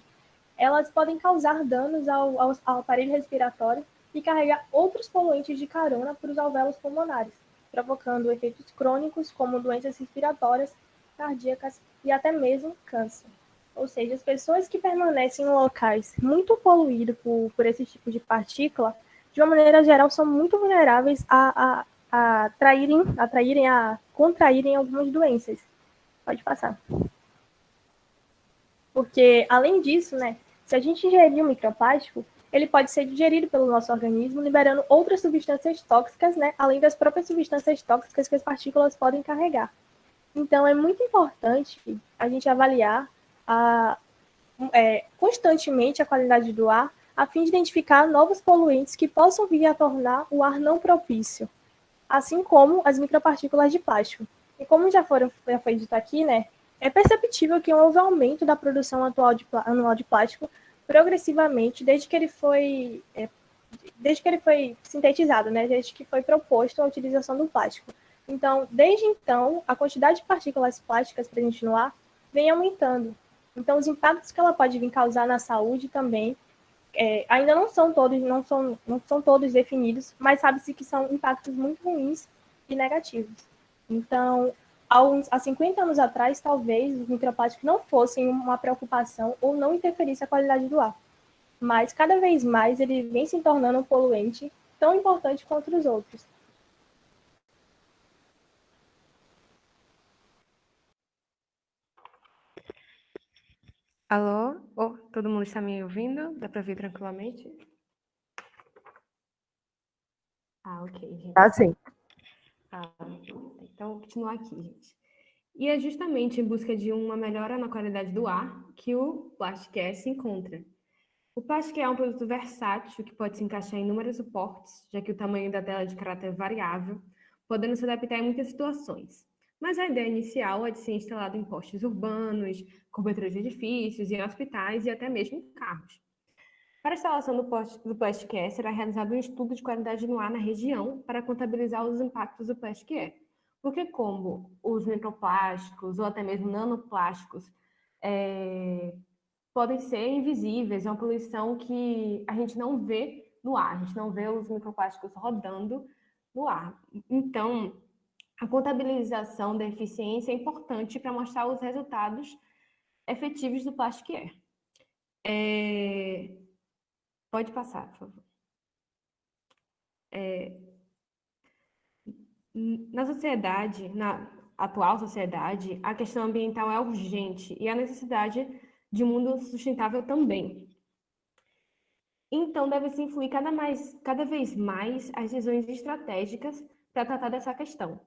elas podem causar danos ao aparelho respiratório e carregar outros poluentes de carona para os alvéolos pulmonares, provocando efeitos crônicos como doenças respiratórias, cardíacas e até mesmo câncer. Ou seja, as pessoas que permanecem em locais muito poluídos por esse tipo de partícula, de uma maneira geral, são muito vulneráveis a contraírem algumas doenças. Pode passar. Porque, além disso, né, se a gente ingerir um microplástico, ele pode ser digerido pelo nosso organismo, liberando outras substâncias tóxicas, né, além das próprias substâncias tóxicas que as partículas podem carregar. Então, é muito importante a gente avaliar constantemente a qualidade do ar, a fim de identificar novos poluentes que possam vir a tornar o ar não propício, assim como as micropartículas de plástico. E como já foi dito aqui, né, é perceptível que houve um aumento da produção anual de plástico progressivamente desde que ele foi sintetizado, né, desde que foi proposto a utilização do plástico. Então, desde então, a quantidade de partículas plásticas presentes no ar vem aumentando. Então, os impactos que ela pode vir causar na saúde também ainda não são todos definidos, mas sabe-se que são impactos muito ruins e negativos. Então, há 50 anos atrás, talvez os microplásticos não fossem uma preocupação ou não interferissem a qualidade do ar. Mas, cada vez mais, ele vem se tornando um poluente tão importante quanto os outros. Alô? Oh, todo mundo está me ouvindo? Dá para ouvir tranquilamente? Ok, gente. Tá sim. Então, vou continuar aqui, gente. E é justamente em busca de uma melhora na qualidade do ar que o Plasticare se encontra. O Plasticare é um produto versátil que pode se encaixar em inúmeros suportes, já que o tamanho da tela é de caráter variável, podendo se adaptar em muitas situações. Mas a ideia inicial é de ser instalado em postes urbanos, coberturas de edifícios, em hospitais e até mesmo em carros. Para a instalação do Plasticare, será realizado um estudo de qualidade no ar na região para contabilizar os impactos do Plasticare. Porque como os microplásticos ou até mesmo nanoplásticos podem ser invisíveis, é uma poluição que a gente não vê no ar, a gente não vê os microplásticos rodando no ar. Então, a contabilização da eficiência é importante para mostrar os resultados efetivos do Plasticare. Pode passar, por favor. Na atual sociedade, a questão ambiental é urgente e a necessidade de um mundo sustentável também. Então, deve-se influir cada vez mais as decisões estratégicas para tratar dessa questão.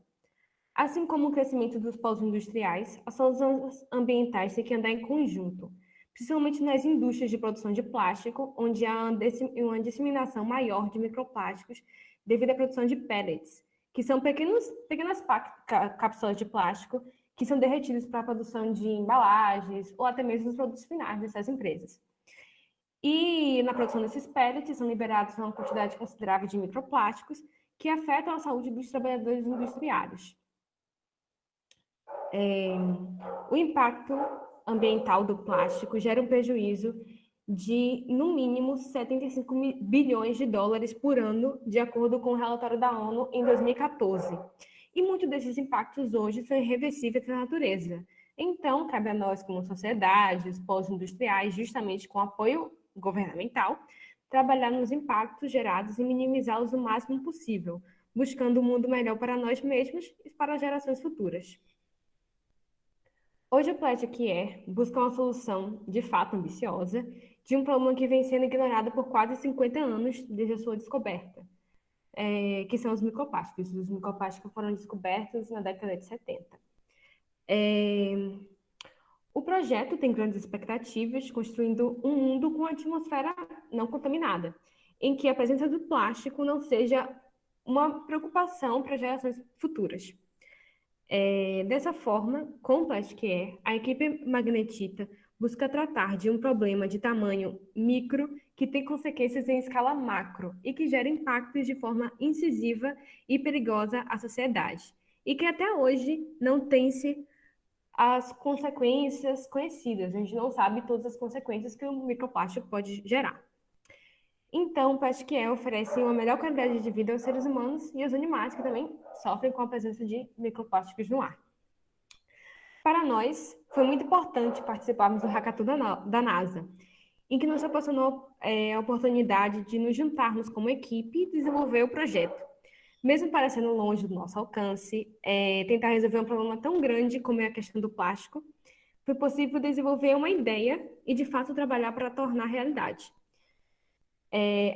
Assim como o crescimento dos polos industriais, as soluções ambientais têm que andar em conjunto, principalmente nas indústrias de produção de plástico, onde há uma disseminação maior de microplásticos devido à produção de pellets, que são pequenas cápsulas de plástico que são derretidas para a produção de embalagens ou até mesmo os produtos finais dessas empresas. E na produção desses pellets são liberados uma quantidade considerável de microplásticos que afetam a saúde dos trabalhadores industriais. O impacto ambiental do plástico gera um prejuízo de, no mínimo, 75 bilhões de dólares por ano, de acordo com o relatório da ONU em 2014. E muitos desses impactos hoje são irreversíveis na natureza. Então, cabe a nós, como sociedade, os polos industriais, justamente com apoio governamental, trabalhar nos impactos gerados e minimizá-los o máximo possível, buscando um mundo melhor para nós mesmos e para as gerações futuras. Hoje o Plasticare busca uma solução de fato ambiciosa de um problema que vem sendo ignorado por quase 50 anos desde a sua descoberta, que são os microplásticos. Os microplásticos foram descobertos na década de 70. O projeto tem grandes expectativas, construindo um mundo com atmosfera não contaminada, em que a presença do plástico não seja uma preocupação para gerações futuras. Dessa forma, com o Plastic Air, a equipe Magnetita busca tratar de um problema de tamanho micro que tem consequências em escala macro e que gera impactos de forma incisiva e perigosa à sociedade, e que até hoje não tem-se as consequências conhecidas. A gente não sabe todas as consequências que o microplástico pode gerar. Então, o Plastic Air oferece uma melhor qualidade de vida aos seres humanos e aos animais que também sofrem com a presença de microplásticos no ar. Para nós, foi muito importante participarmos do Hackathon da NASA, em que nos proporcionou a oportunidade de nos juntarmos como equipe e desenvolver o projeto. Mesmo parecendo longe do nosso alcance, tentar resolver um problema tão grande como é a questão do plástico, foi possível desenvolver uma ideia e, de fato, trabalhar para tornar realidade.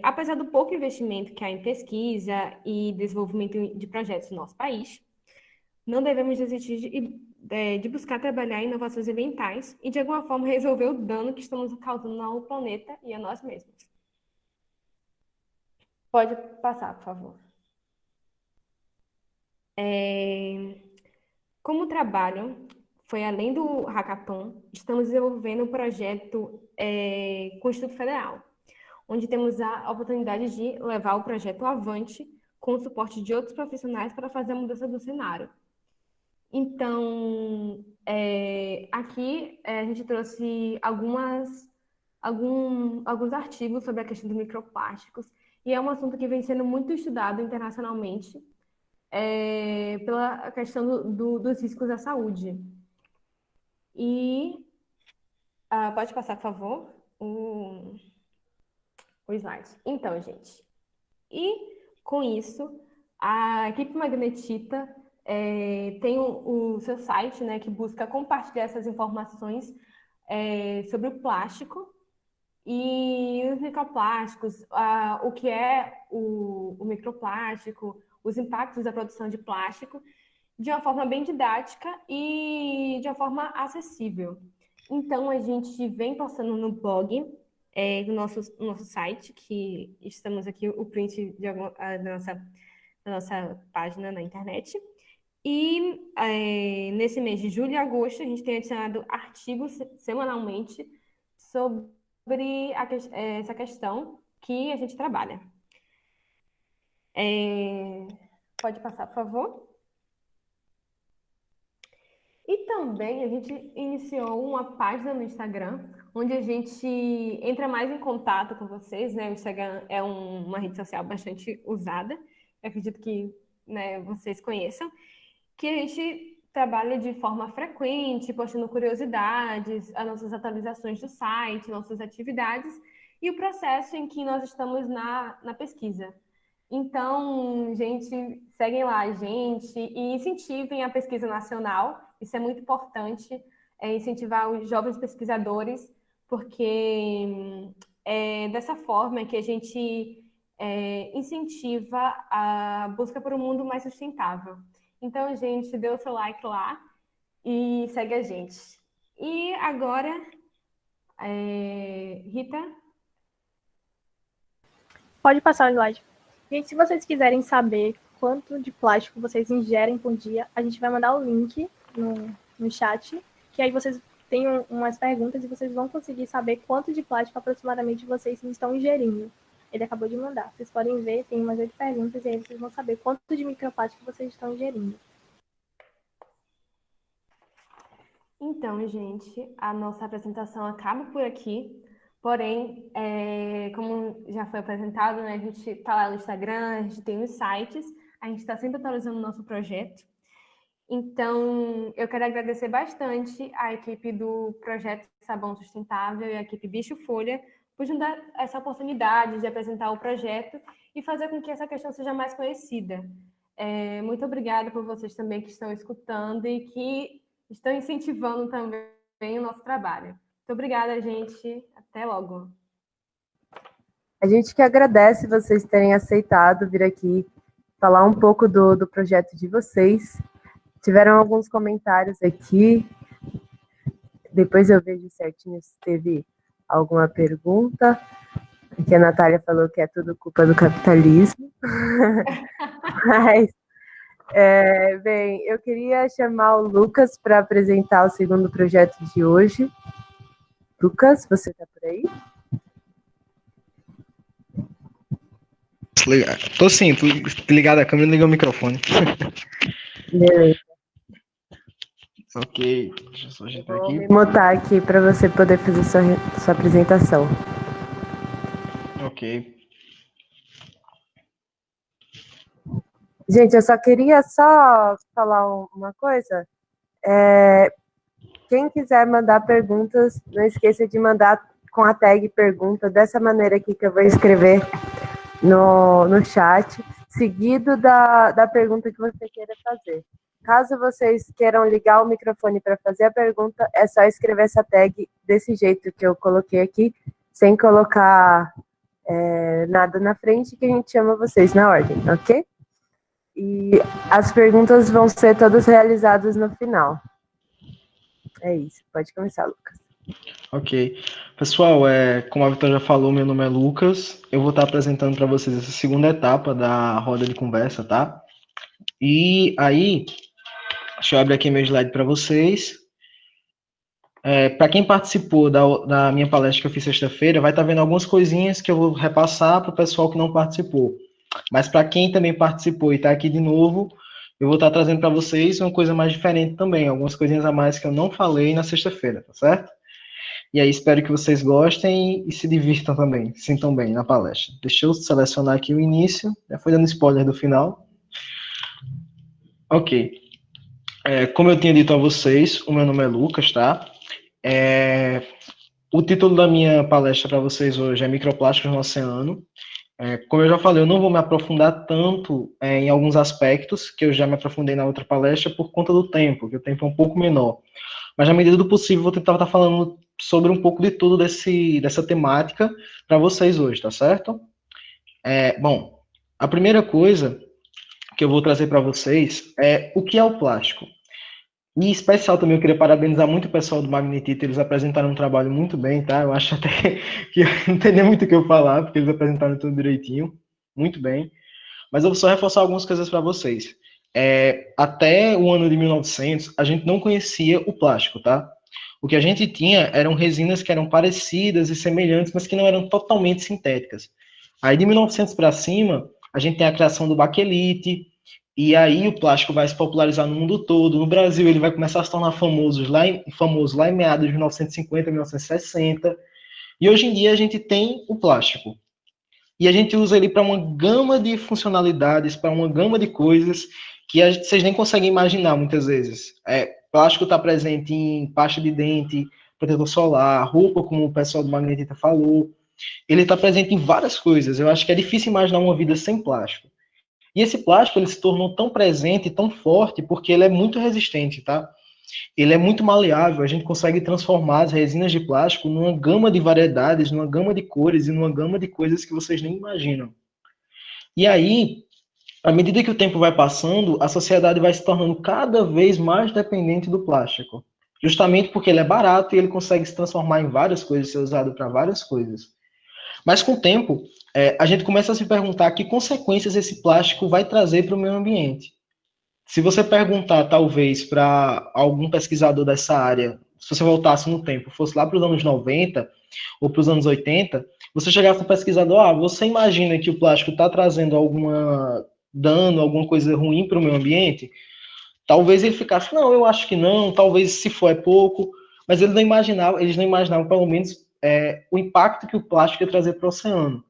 Apesar do pouco investimento que há em pesquisa e desenvolvimento de projetos no nosso país, não devemos desistir de buscar trabalhar em inovações ambientais e, de alguma forma, resolver o dano que estamos causando ao planeta e a nós mesmos. Pode passar, por favor. Como trabalho foi além do Hackathon, estamos desenvolvendo um projeto com o Instituto Federal, onde temos a oportunidade de levar o projeto avante com o suporte de outros profissionais para fazer a mudança do cenário. Então, aqui a gente trouxe alguns artigos sobre a questão dos microplásticos, e é um assunto que vem sendo muito estudado internacionalmente pela questão dos riscos à saúde. E pode passar, por favor, o slide. Então, gente, e com isso, a equipe Magnetita tem o seu site, né, que busca compartilhar essas informações sobre o plástico e os microplásticos, o que é o microplástico, os impactos da produção de plástico, de uma forma bem didática e de uma forma acessível. Então, a gente vem postando no blog do nosso site, que estamos aqui, o print da nossa página na internet. E nesse mês de julho e agosto, a gente tem adicionado artigos semanalmente sobre essa questão que a gente trabalha. Pode passar, por favor. E também a gente iniciou uma página no Instagram, onde a gente entra mais em contato com vocês, né? O Instagram é uma rede social bastante usada, eu acredito que, né, vocês conheçam, que a gente trabalha de forma frequente, postando curiosidades, as nossas atualizações do site, nossas atividades e o processo em que nós estamos na pesquisa. Então, gente, seguem lá a gente e incentivem a pesquisa nacional. Isso é muito importante, incentivar os jovens pesquisadores, porque é dessa forma que a gente incentiva a busca por um mundo mais sustentável. Então, gente, dê o seu like lá e segue a gente. E agora, Rita? Pode passar o slide. Gente, se vocês quiserem saber quanto de plástico vocês ingerem por dia, a gente vai mandar o link no chat, que aí vocês têm umas perguntas e vocês vão conseguir saber quanto de plástico aproximadamente vocês estão ingerindo. Ele acabou de mandar. Vocês podem ver, tem umas 8 perguntas e aí vocês vão saber quanto de microplástico vocês estão ingerindo. Então, gente, a nossa apresentação acaba por aqui. Porém, como já foi apresentado, né, a gente está lá no Instagram, a gente tem os sites, a gente está sempre atualizando o nosso projeto. Então, eu quero agradecer bastante a equipe do Projeto Sabão Sustentável e a equipe Bicho Folha por nos dar essa oportunidade de apresentar o projeto e fazer com que essa questão seja mais conhecida. Muito obrigada por vocês também que estão escutando e que estão incentivando também o nosso trabalho. Muito obrigada, gente. Até logo. A gente que agradece vocês terem aceitado vir aqui falar um pouco do projeto de vocês. Tiveram alguns comentários aqui. Depois eu vejo certinho se teve alguma pergunta. Aqui a Natália falou que é tudo culpa do capitalismo. Mas Bem, eu queria chamar o Lucas para apresentar o segundo projeto de hoje. Lucas, você está por aí? Tô sim, tô ligado a câmera e liguei o microfone. Beleza. Ok, deixa eu só ajeitar Vou aqui. me mutar aqui para você poder fazer sua apresentação. Ok. Gente, eu só queria falar uma coisa. Quem quiser mandar perguntas, não esqueça de mandar com a tag pergunta, dessa maneira aqui que eu vou escrever no chat, seguido da pergunta que você queira fazer. Caso vocês queiram ligar o microfone para fazer a pergunta, é só escrever essa tag desse jeito que eu coloquei aqui, sem colocar nada na frente, que a gente chama vocês na ordem, ok? E as perguntas vão ser todas realizadas no final. É isso, pode começar, Lucas. Ok. Pessoal, como a Vitória já falou, meu nome é Lucas. Eu vou estar apresentando para vocês essa segunda etapa da roda de conversa, tá? E aí, deixa eu abrir aqui meu slide para vocês. Para quem participou da minha palestra que eu fiz sexta-feira, vai estar vendo algumas coisinhas que eu vou repassar para o pessoal que não participou. Mas para quem também participou e está aqui de novo, eu vou estar trazendo para vocês uma coisa mais diferente também, algumas coisinhas a mais que eu não falei na sexta-feira, tá certo? E aí espero que vocês gostem e se divirtam também, se sintam bem na palestra. Deixa eu selecionar aqui o início, já foi dando spoiler do final. Ok. Como eu tinha dito a vocês, o meu nome é Lucas, tá? O título da minha palestra para vocês hoje é Microplásticos no Oceano. Como eu já falei, eu não vou me aprofundar tanto em alguns aspectos que eu já me aprofundei na outra palestra por conta do tempo, que o tempo é um pouco menor. Mas, na medida do possível, vou tentar estar falando sobre um pouco de tudo dessa temática para vocês hoje, tá certo? Bom, a primeira coisa que eu vou trazer para vocês é o que é o plástico. E, em especial, também eu queria parabenizar muito o pessoal do Magnetita, eles apresentaram um trabalho muito bem, tá? Eu acho até que não tem nem muito o que eu falar, porque eles apresentaram tudo direitinho, muito bem. Mas eu vou só reforçar algumas coisas para vocês. Até o ano de 1900, a gente não conhecia o plástico, tá? O que a gente tinha eram resinas que eram parecidas e semelhantes, mas que não eram totalmente sintéticas. Aí, de 1900 para cima, a gente tem a criação do baquelite, e aí o plástico vai se popularizar no mundo todo. No Brasil, ele vai começar a se tornar famoso lá em meados de 1950, 1960. E hoje em dia a gente tem o plástico. E a gente usa ele para uma gama de funcionalidades, para uma gama de coisas que vocês nem conseguem imaginar muitas vezes. Plástico está presente em pasta de dente, protetor solar, roupa, como o pessoal do Magnetita falou. Ele está presente em várias coisas. Eu acho que é difícil imaginar uma vida sem plástico. E esse plástico ele se tornou tão presente, tão forte, porque ele é muito resistente, tá? Ele é muito maleável, a gente consegue transformar as resinas de plástico numa gama de variedades, numa gama de cores e numa gama de coisas que vocês nem imaginam. E aí, à medida que o tempo vai passando, a sociedade vai se tornando cada vez mais dependente do plástico. Justamente porque ele é barato e ele consegue se transformar em várias coisas, ser usado para várias coisas. Mas com o tempo, a gente começa a se perguntar que consequências esse plástico vai trazer para o meio ambiente. Se você perguntar, talvez, para algum pesquisador dessa área, se você voltasse no tempo, fosse lá para os anos 90 ou para os anos 80, você chegasse no pesquisador, você imagina que o plástico está trazendo alguma dano, alguma coisa ruim para o meio ambiente? Talvez ele ficasse, não, eu acho que não, talvez se for é pouco, mas eles não imaginavam pelo menos o impacto que o plástico ia trazer para o oceano.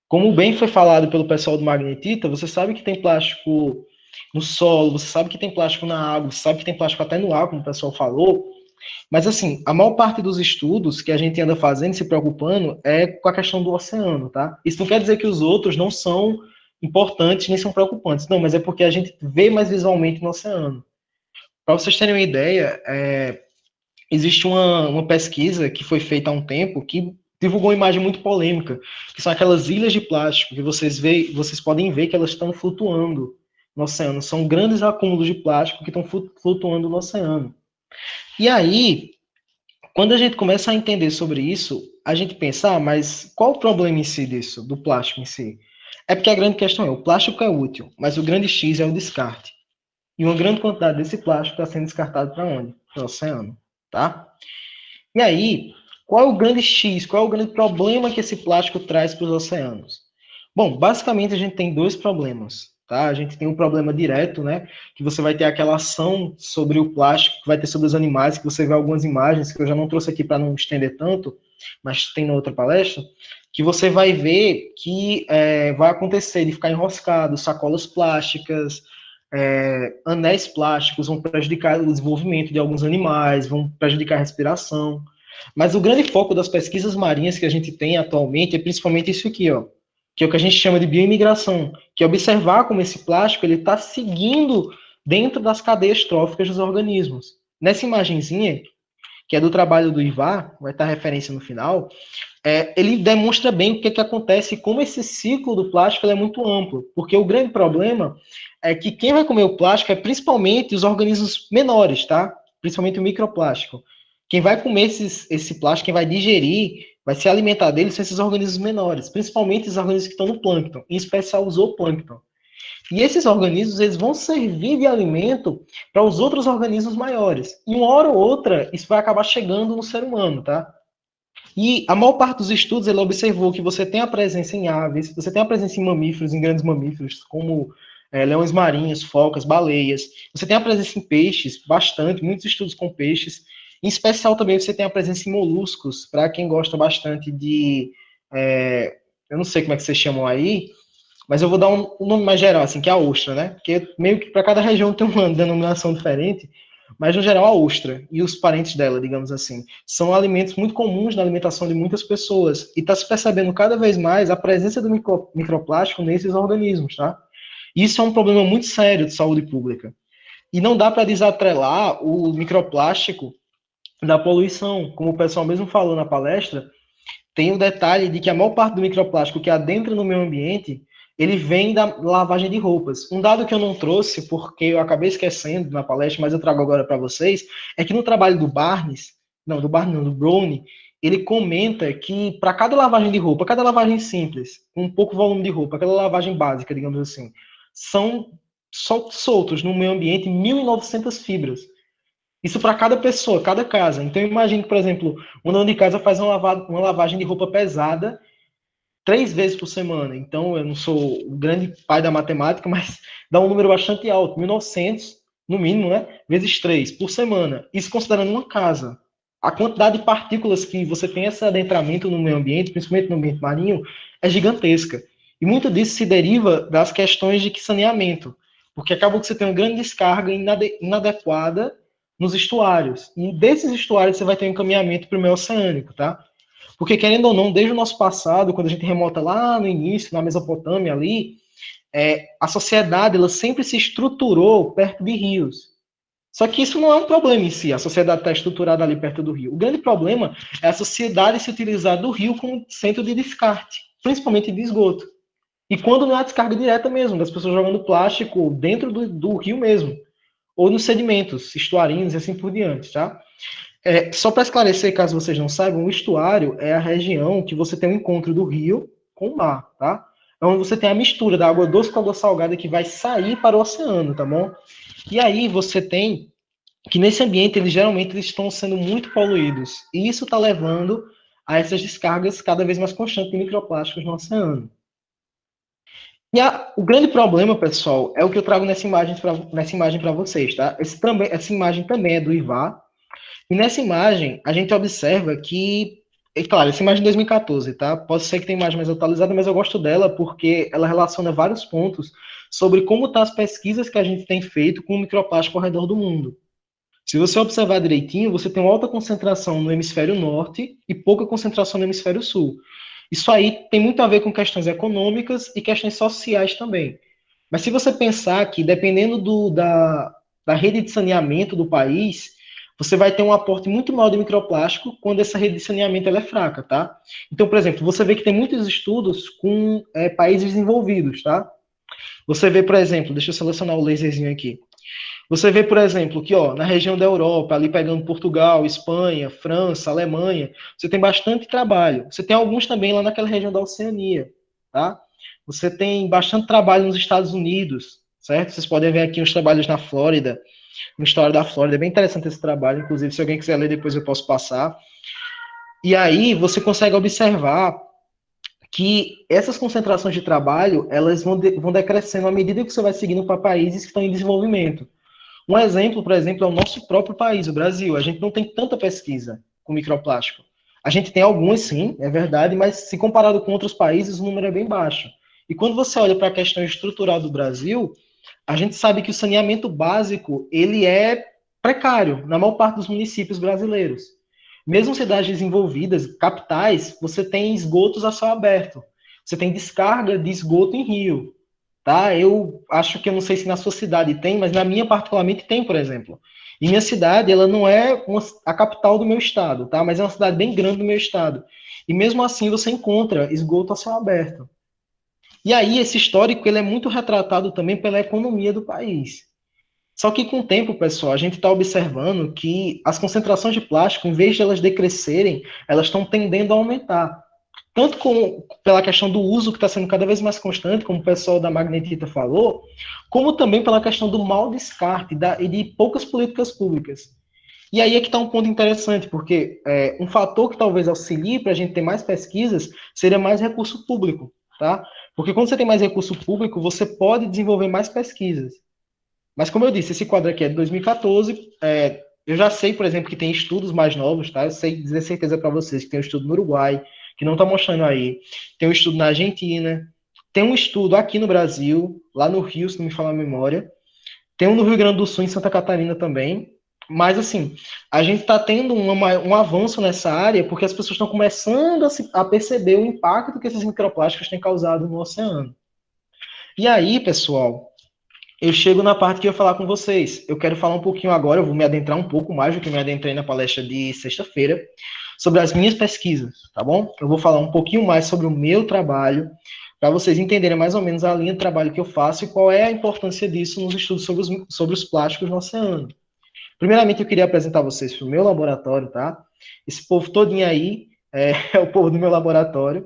Como bem foi falado pelo pessoal do Magnetita, você sabe que tem plástico no solo, você sabe que tem plástico na água, você sabe que tem plástico até no ar, como o pessoal falou, mas assim, a maior parte dos estudos que a gente anda fazendo, se preocupando, é com a questão do oceano, tá? Isso não quer dizer que os outros não são importantes nem são preocupantes, não, mas é porque a gente vê mais visualmente no oceano. Para vocês terem uma ideia, existe uma pesquisa que foi feita há um tempo que divulgou uma imagem muito polêmica, que são aquelas ilhas de plástico que vocês podem ver que elas estão flutuando no oceano. São grandes acúmulos de plástico que estão flutuando no oceano. E aí, quando a gente começa a entender sobre isso, a gente pensa, mas qual o problema em si disso, do plástico em si? É porque a grande questão é, o plástico é útil, mas o grande X é o descarte. E uma grande quantidade desse plástico está sendo descartado para onde? Para o oceano, tá? E aí, qual é o grande X? Qual é o grande problema que esse plástico traz para os oceanos? Bom, basicamente a gente tem dois problemas, tá? A gente tem um problema direto, né? Que você vai ter aquela ação sobre o plástico, que vai ter sobre os animais, que você vê algumas imagens, que eu já não trouxe aqui para não estender tanto, mas tem na outra palestra, que você vai ver que vai acontecer de ficar enroscado, sacolas plásticas, anéis plásticos vão prejudicar o desenvolvimento de alguns animais, vão prejudicar a respiração. Mas o grande foco das pesquisas marinhas que a gente tem atualmente é principalmente isso aqui, ó, que é o que a gente chama de bioimigração, que é observar como esse plástico ele está seguindo dentro das cadeias tróficas dos organismos. Nessa imagenzinha, que é do trabalho do Ivar, vai estar a referência no final, ele demonstra bem o que acontece e como esse ciclo do plástico é muito amplo, porque o grande problema é que quem vai comer o plástico é principalmente os organismos menores, tá? Principalmente o microplástico. Quem vai comer esse plástico, quem vai digerir, vai se alimentar dele, são esses organismos menores, principalmente os organismos que estão no plâncton, em especial o zooplâncton. E esses organismos, eles vão servir de alimento para os outros organismos maiores. E uma hora ou outra, isso vai acabar chegando no ser humano, tá? E a maior parte dos estudos, ele observou que você tem a presença em aves, você tem a presença em mamíferos, em grandes mamíferos, como leões marinhos, focas, baleias. Você tem a presença em peixes, bastante, muitos estudos com peixes. Em especial também você tem a presença em moluscos, para quem gosta bastante de... eu não sei como é que vocês chamam aí, mas eu vou dar um nome mais geral, assim, que é a ostra, né? Porque meio que para cada região tem uma denominação diferente, mas no geral a ostra e os parentes dela, digamos assim, são alimentos muito comuns na alimentação de muitas pessoas e está se percebendo cada vez mais a presença do microplástico nesses organismos, tá? Isso é um problema muito sério de saúde pública. E não dá para desatrelar o microplástico da poluição, como o pessoal mesmo falou na palestra, tem o detalhe de que a maior parte do microplástico que adentra no meio ambiente ele vem da lavagem de roupas. Um dado que eu não trouxe, porque eu acabei esquecendo na palestra, mas eu trago agora para vocês, é que no trabalho do do Browne, ele comenta que para cada lavagem de roupa, cada lavagem simples, com um pouco volume de roupa, aquela lavagem básica, digamos assim, são soltos no meio ambiente 1.900 fibras. Isso para cada pessoa, cada casa. Então, imagine que, por exemplo, uma dona de casa faz uma lavagem de roupa pesada 3 vezes por semana. Então, eu não sou o grande pai da matemática, mas dá um número bastante alto, 1.900, no mínimo, né? Vezes 3 por semana. Isso considerando uma casa. A quantidade de partículas que você tem esse adentramento no meio ambiente, principalmente no ambiente marinho, é gigantesca. E muito disso se deriva das questões de saneamento, porque acaba que você tem uma grande descarga inadequada nos estuários. E desses estuários você vai ter um encaminhamento para o meio oceânico, tá? Porque, querendo ou não, desde o nosso passado, quando a gente remota lá no início, na Mesopotâmia ali, a sociedade ela sempre se estruturou perto de rios. Só que isso não é um problema em si, a sociedade está estruturada ali perto do rio. O grande problema é a sociedade se utilizar do rio como centro de descarte, principalmente de esgoto. E quando não há descarga direta mesmo, das pessoas jogando plástico dentro do rio mesmo, ou nos sedimentos, estuarinos e assim por diante, tá? Só para esclarecer, caso vocês não saibam, o estuário é a região que você tem o encontro do rio com o mar, tá? É onde você tem a mistura da água doce com a água salgada que vai sair para o oceano, tá bom? E aí você tem que nesse ambiente eles geralmente estão sendo muito poluídos. E isso está levando a essas descargas cada vez mais constantes de microplásticos no oceano. E o grande problema, pessoal, é o que eu trago nessa imagem para vocês, tá? Essa imagem também é do Ivar. E nessa imagem, a gente observa que, claro, essa imagem é de 2014, tá? Pode ser que tenha imagem mais atualizada, mas eu gosto dela porque ela relaciona vários pontos sobre como estão as pesquisas que a gente tem feito com o microplástico ao redor do mundo. Se você observar direitinho, você tem uma alta concentração no hemisfério norte e pouca concentração no hemisfério sul. Isso aí tem muito a ver com questões econômicas e questões sociais também. Mas se você pensar que, dependendo da rede de saneamento do país, você vai ter um aporte muito maior de microplástico quando essa rede de saneamento ela é fraca, tá? Então, por exemplo, você vê que tem muitos estudos com países desenvolvidos, tá? Você vê, por exemplo, deixa eu selecionar o laserzinho aqui. Você vê, por exemplo, que na região da Europa, ali pegando Portugal, Espanha, França, Alemanha, você tem bastante trabalho. Você tem alguns também lá naquela região da Oceania, tá? Você tem bastante trabalho nos Estados Unidos, certo? Vocês podem ver aqui os trabalhos na Flórida, no História da Flórida. É bem interessante esse trabalho, inclusive, se alguém quiser ler, depois eu posso passar. E aí você consegue observar que essas concentrações de trabalho, elas vão decrescendo à medida que você vai seguindo para países que estão em desenvolvimento. Um exemplo, por exemplo, é o nosso próprio país, o Brasil. A gente não tem tanta pesquisa com microplástico. A gente tem algumas, sim, é verdade, mas se comparado com outros países, o número é bem baixo. E quando você olha para a questão estrutural do Brasil, a gente sabe que o saneamento básico, ele é precário na maior parte dos municípios brasileiros. Mesmo cidades desenvolvidas, capitais, você tem esgotos a céu aberto. Você tem descarga de esgoto em rio. Tá? Eu acho que eu não sei se na sua cidade tem, mas na minha particularmente tem, por exemplo. E minha cidade, ela não é a capital do meu estado, tá? Mas é uma cidade bem grande do meu estado. E mesmo assim você encontra esgoto a céu aberto. E aí esse histórico ele é muito retratado também pela economia do país. Só que com o tempo, pessoal, a gente está observando que as concentrações de plástico, em vez de elas decrescerem, elas estão tendendo a aumentar. Tanto pela questão do uso que está sendo cada vez mais constante, como o pessoal da Magnetita falou, como também pela questão do mau descarte e de poucas políticas públicas. E aí é que está um ponto interessante, porque um fator que talvez auxilie para a gente ter mais pesquisas seria mais recurso público, tá? Porque quando você tem mais recurso público, você pode desenvolver mais pesquisas. Mas como eu disse, esse quadro aqui é de 2014, eu já sei, por exemplo, que tem estudos mais novos, tá? Eu sei dizer certeza para vocês que tem um estudo no Uruguai, que não está mostrando aí. Tem um estudo na Argentina, tem um estudo aqui no Brasil, lá no Rio, se não me falar a memória. Tem um no Rio Grande do Sul, em Santa Catarina também. Mas, assim, a gente está tendo um avanço nessa área porque as pessoas estão começando a perceber o impacto que esses microplásticos têm causado no oceano. E aí, pessoal, eu chego na parte que eu ia falar com vocês. Eu quero falar um pouquinho agora, eu vou me adentrar um pouco mais do que me adentrei na palestra de sexta-feira, sobre as minhas pesquisas, tá bom? Eu vou falar um pouquinho mais sobre o meu trabalho, para vocês entenderem mais ou menos a linha de trabalho que eu faço e qual é a importância disso nos estudos sobre os plásticos no oceano. Primeiramente, eu queria apresentar vocês para o meu laboratório, tá? Esse povo todinho aí é o povo do meu laboratório.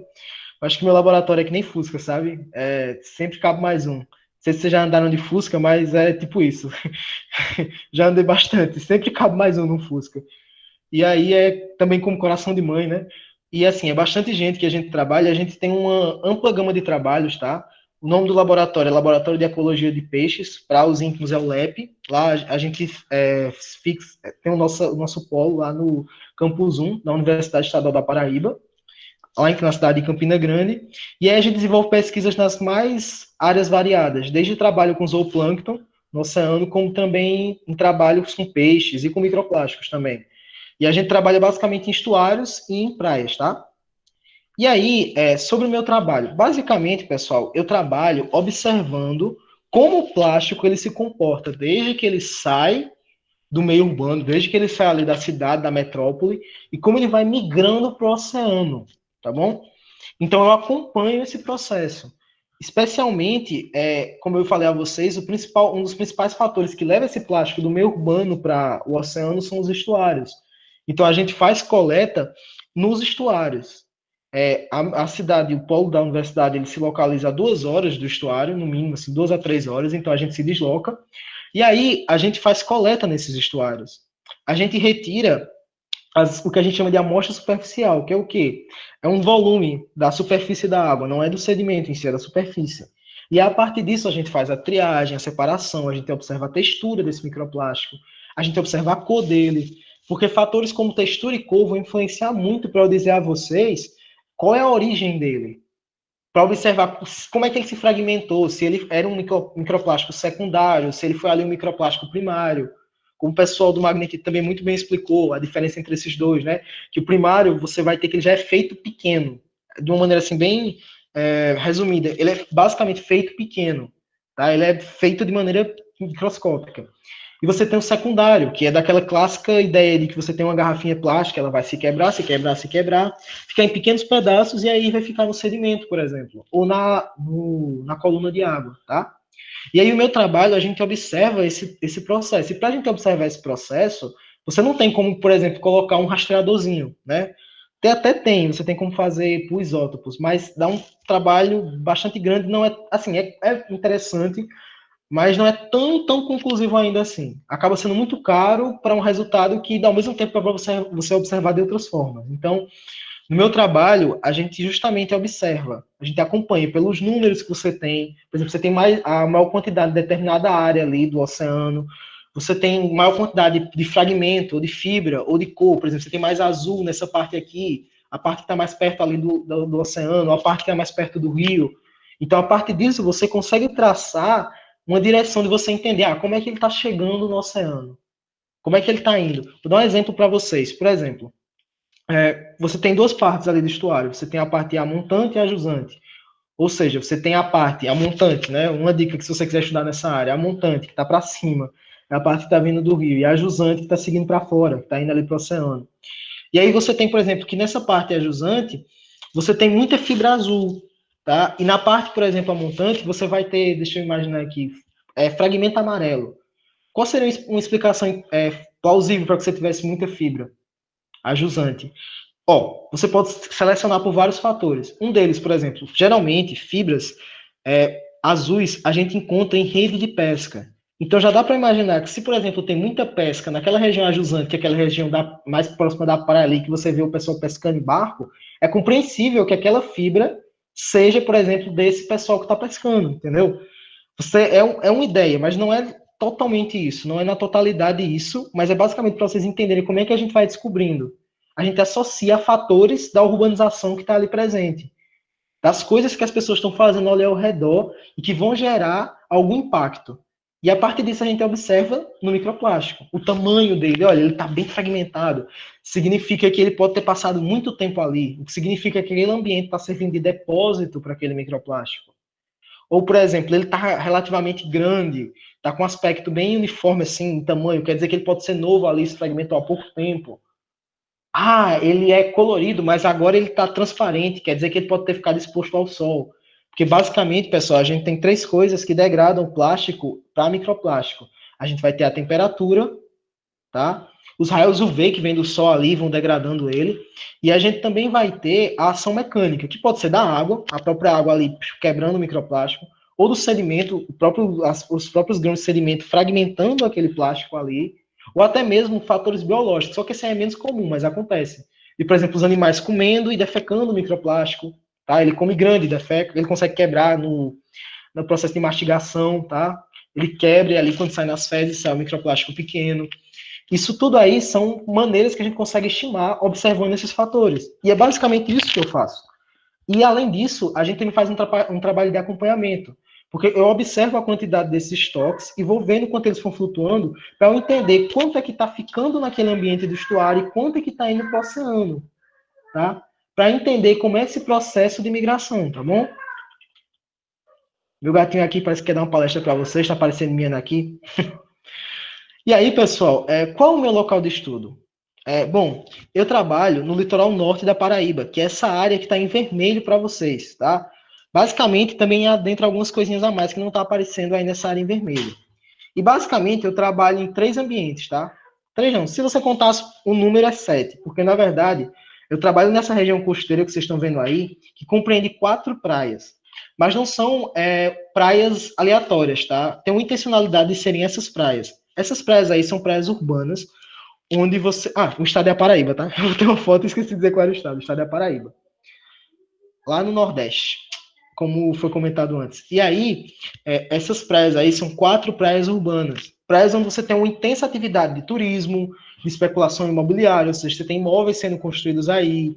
Eu acho que meu laboratório é que nem Fusca, sabe? Sempre cabe mais um. Não sei se vocês já andaram de Fusca, mas é tipo isso. Já andei bastante, sempre cabe mais um no Fusca. E aí é também como coração de mãe, né? E assim, é bastante gente que a gente trabalha, a gente tem uma ampla gama de trabalhos, tá? O nome do laboratório é Laboratório de Ecologia de Peixes, para os íntimos é o LEP. Lá a gente tem o nosso polo lá no Campus 1, da Universidade Estadual da Paraíba, lá na cidade de Campina Grande. E aí a gente desenvolve pesquisas nas mais áreas variadas, desde trabalho com zooplâncton no oceano, como também em trabalhos com peixes e com microplásticos também. E a gente trabalha basicamente em estuários e em praias, tá? E aí, sobre o meu trabalho. Basicamente, pessoal, eu trabalho observando como o plástico ele se comporta desde que ele sai do meio urbano, desde que ele sai ali da cidade, da metrópole, e como ele vai migrando para o oceano, tá bom? Então, eu acompanho esse processo. Especialmente, como eu falei a vocês, um dos principais fatores que leva esse plástico do meio urbano para o oceano são os estuários. Então, a gente faz coleta nos estuários. A cidade, o polo da universidade, ele se localiza a 2 horas do estuário, no mínimo, assim, 2 a 3 horas, então a gente se desloca. E aí, a gente faz coleta nesses estuários. A gente retira o que a gente chama de amostra superficial, que é o quê? É um volume da superfície da água, não é do sedimento em si, é da superfície. E a partir disso, a gente faz a triagem, a separação, a gente observa a textura desse microplástico, a gente observa a cor dele, porque fatores como textura e cor vão influenciar muito para eu dizer a vocês qual é a origem dele, para observar como é que ele se fragmentou, se ele era um microplástico secundário, se ele foi ali um microplástico primário, como o pessoal do Magnetite também muito bem explicou, a diferença entre esses dois, né? Que o primário, você vai ter que ele já é feito pequeno, de uma maneira assim bem resumida, ele é basicamente feito pequeno, tá? Ele é feito de maneira microscópica. E você tem o secundário, que é daquela clássica ideia de que você tem uma garrafinha plástica, ela vai se quebrar, ficar em pequenos pedaços e aí vai ficar no sedimento, por exemplo, ou na coluna de água, tá? E aí o meu trabalho, a gente observa esse processo. E para a gente observar esse processo, você não tem como, por exemplo, colocar um rastreadorzinho, né? Até tem, você tem como fazer por isótopos, mas dá um trabalho bastante grande, não é, assim, é interessante, mas não é tão conclusivo ainda assim. Acaba sendo muito caro para um resultado que dá ao mesmo tempo para você observar de outras formas. Então, no meu trabalho, a gente justamente observa, a gente acompanha pelos números que você tem. Por exemplo, você tem a maior quantidade de determinada área ali do oceano, você tem maior quantidade de fragmento, ou de fibra, ou de cor. Por exemplo, você tem mais azul nessa parte aqui, a parte que está mais perto ali do oceano, a parte que está mais perto do rio. Então, a partir disso, você consegue traçar uma direção de você entender como é que ele está chegando no oceano, como é que ele está indo. Vou dar um exemplo para vocês. Por exemplo, você tem duas partes ali do estuário. Você tem a parte amontante e a jusante. Ou seja, você tem a parte amontante, né? Uma dica que se você quiser estudar nessa área, a montante, que está para cima, é a parte que está vindo do rio, e a jusante que está seguindo para fora, que está indo ali para o oceano. E aí você tem, por exemplo, que nessa parte a jusante, você tem muita fibra azul, tá? E na parte, por exemplo, a montante, você vai ter, deixa eu imaginar aqui, fragmento amarelo. Qual seria uma explicação plausível para que você tivesse muita fibra? A jusante. Você pode selecionar por vários fatores. Um deles, por exemplo, geralmente, fibras azuis a gente encontra em rede de pesca. Então já dá para imaginar que se, por exemplo, tem muita pesca naquela região ajusante, que é aquela região mais próxima da praia ali, que você vê o pessoal pescando em barco, é compreensível que aquela fibra seja, por exemplo, desse pessoal que está pescando, entendeu? É uma ideia, mas não é totalmente isso, não é na totalidade isso, mas é basicamente para vocês entenderem como é que a gente vai descobrindo. A gente associa fatores da urbanização que está ali presente, das coisas que as pessoas estão fazendo ali ao redor e que vão gerar algum impacto. E a partir disso a gente observa no microplástico. O tamanho dele, olha, ele está bem fragmentado. Significa que ele pode ter passado muito tempo ali. O que significa que aquele ambiente está servindo de depósito para aquele microplástico. Ou, por exemplo, ele está relativamente grande, está com um aspecto bem uniforme assim, em tamanho, quer dizer que ele pode ser novo ali, se fragmentou há pouco tempo. Ele é colorido, mas agora ele está transparente, quer dizer que ele pode ter ficado exposto ao sol. Porque, basicamente, pessoal, a gente tem três coisas que degradam o plástico para microplástico. A gente vai ter a temperatura, tá? Os raios UV que vêm do sol ali vão degradando ele. E a gente também vai ter a ação mecânica, que pode ser da água, a própria água ali quebrando o microplástico, ou do sedimento, os próprios grãos de sedimento fragmentando aquele plástico ali, ou até mesmo fatores biológicos, só que esse é menos comum, mas acontece. E, por exemplo, os animais comendo e defecando microplástico, tá? Ele come grande, defeca, ele consegue quebrar no processo de mastigação, tá? Ele quebra e ali quando sai nas fezes sai o microplástico pequeno. Isso tudo aí são maneiras que a gente consegue estimar observando esses fatores. E é basicamente isso que eu faço. E, além disso, a gente também faz um trabalho de acompanhamento. Porque eu observo a quantidade desses estoques e vou vendo quanto eles vão flutuando para eu entender quanto é que está ficando naquele ambiente do estuário e quanto é que está indo para o oceano. Tá? Para entender como é esse processo de migração, tá bom? Meu gatinho aqui parece que quer dar uma palestra para vocês, está aparecendo minha aqui. E aí, pessoal, qual é o meu local de estudo? Bom, eu trabalho no litoral norte da Paraíba, que é essa área que está em vermelho para vocês, tá? Basicamente, também adentra algumas coisinhas a mais que não está aparecendo aí nessa área em vermelho. E, basicamente, eu trabalho em 3 ambientes, tá? 3 não, se você contasse, o número é 7, porque, na verdade, eu trabalho nessa região costeira que vocês estão vendo aí, que compreende 4 praias. Mas não são praias aleatórias, tá? Tem uma intencionalidade de serem essas praias. Essas praias aí são praias urbanas, onde você... o estado é a Paraíba, tá? Eu tenho uma foto e esqueci de dizer qual era o estado. O estado é a Paraíba. Lá no Nordeste, como foi comentado antes. E aí, essas praias aí são 4 praias urbanas. Praias onde você tem uma intensa atividade de turismo, de especulação imobiliária, ou seja, você tem imóveis sendo construídos aí,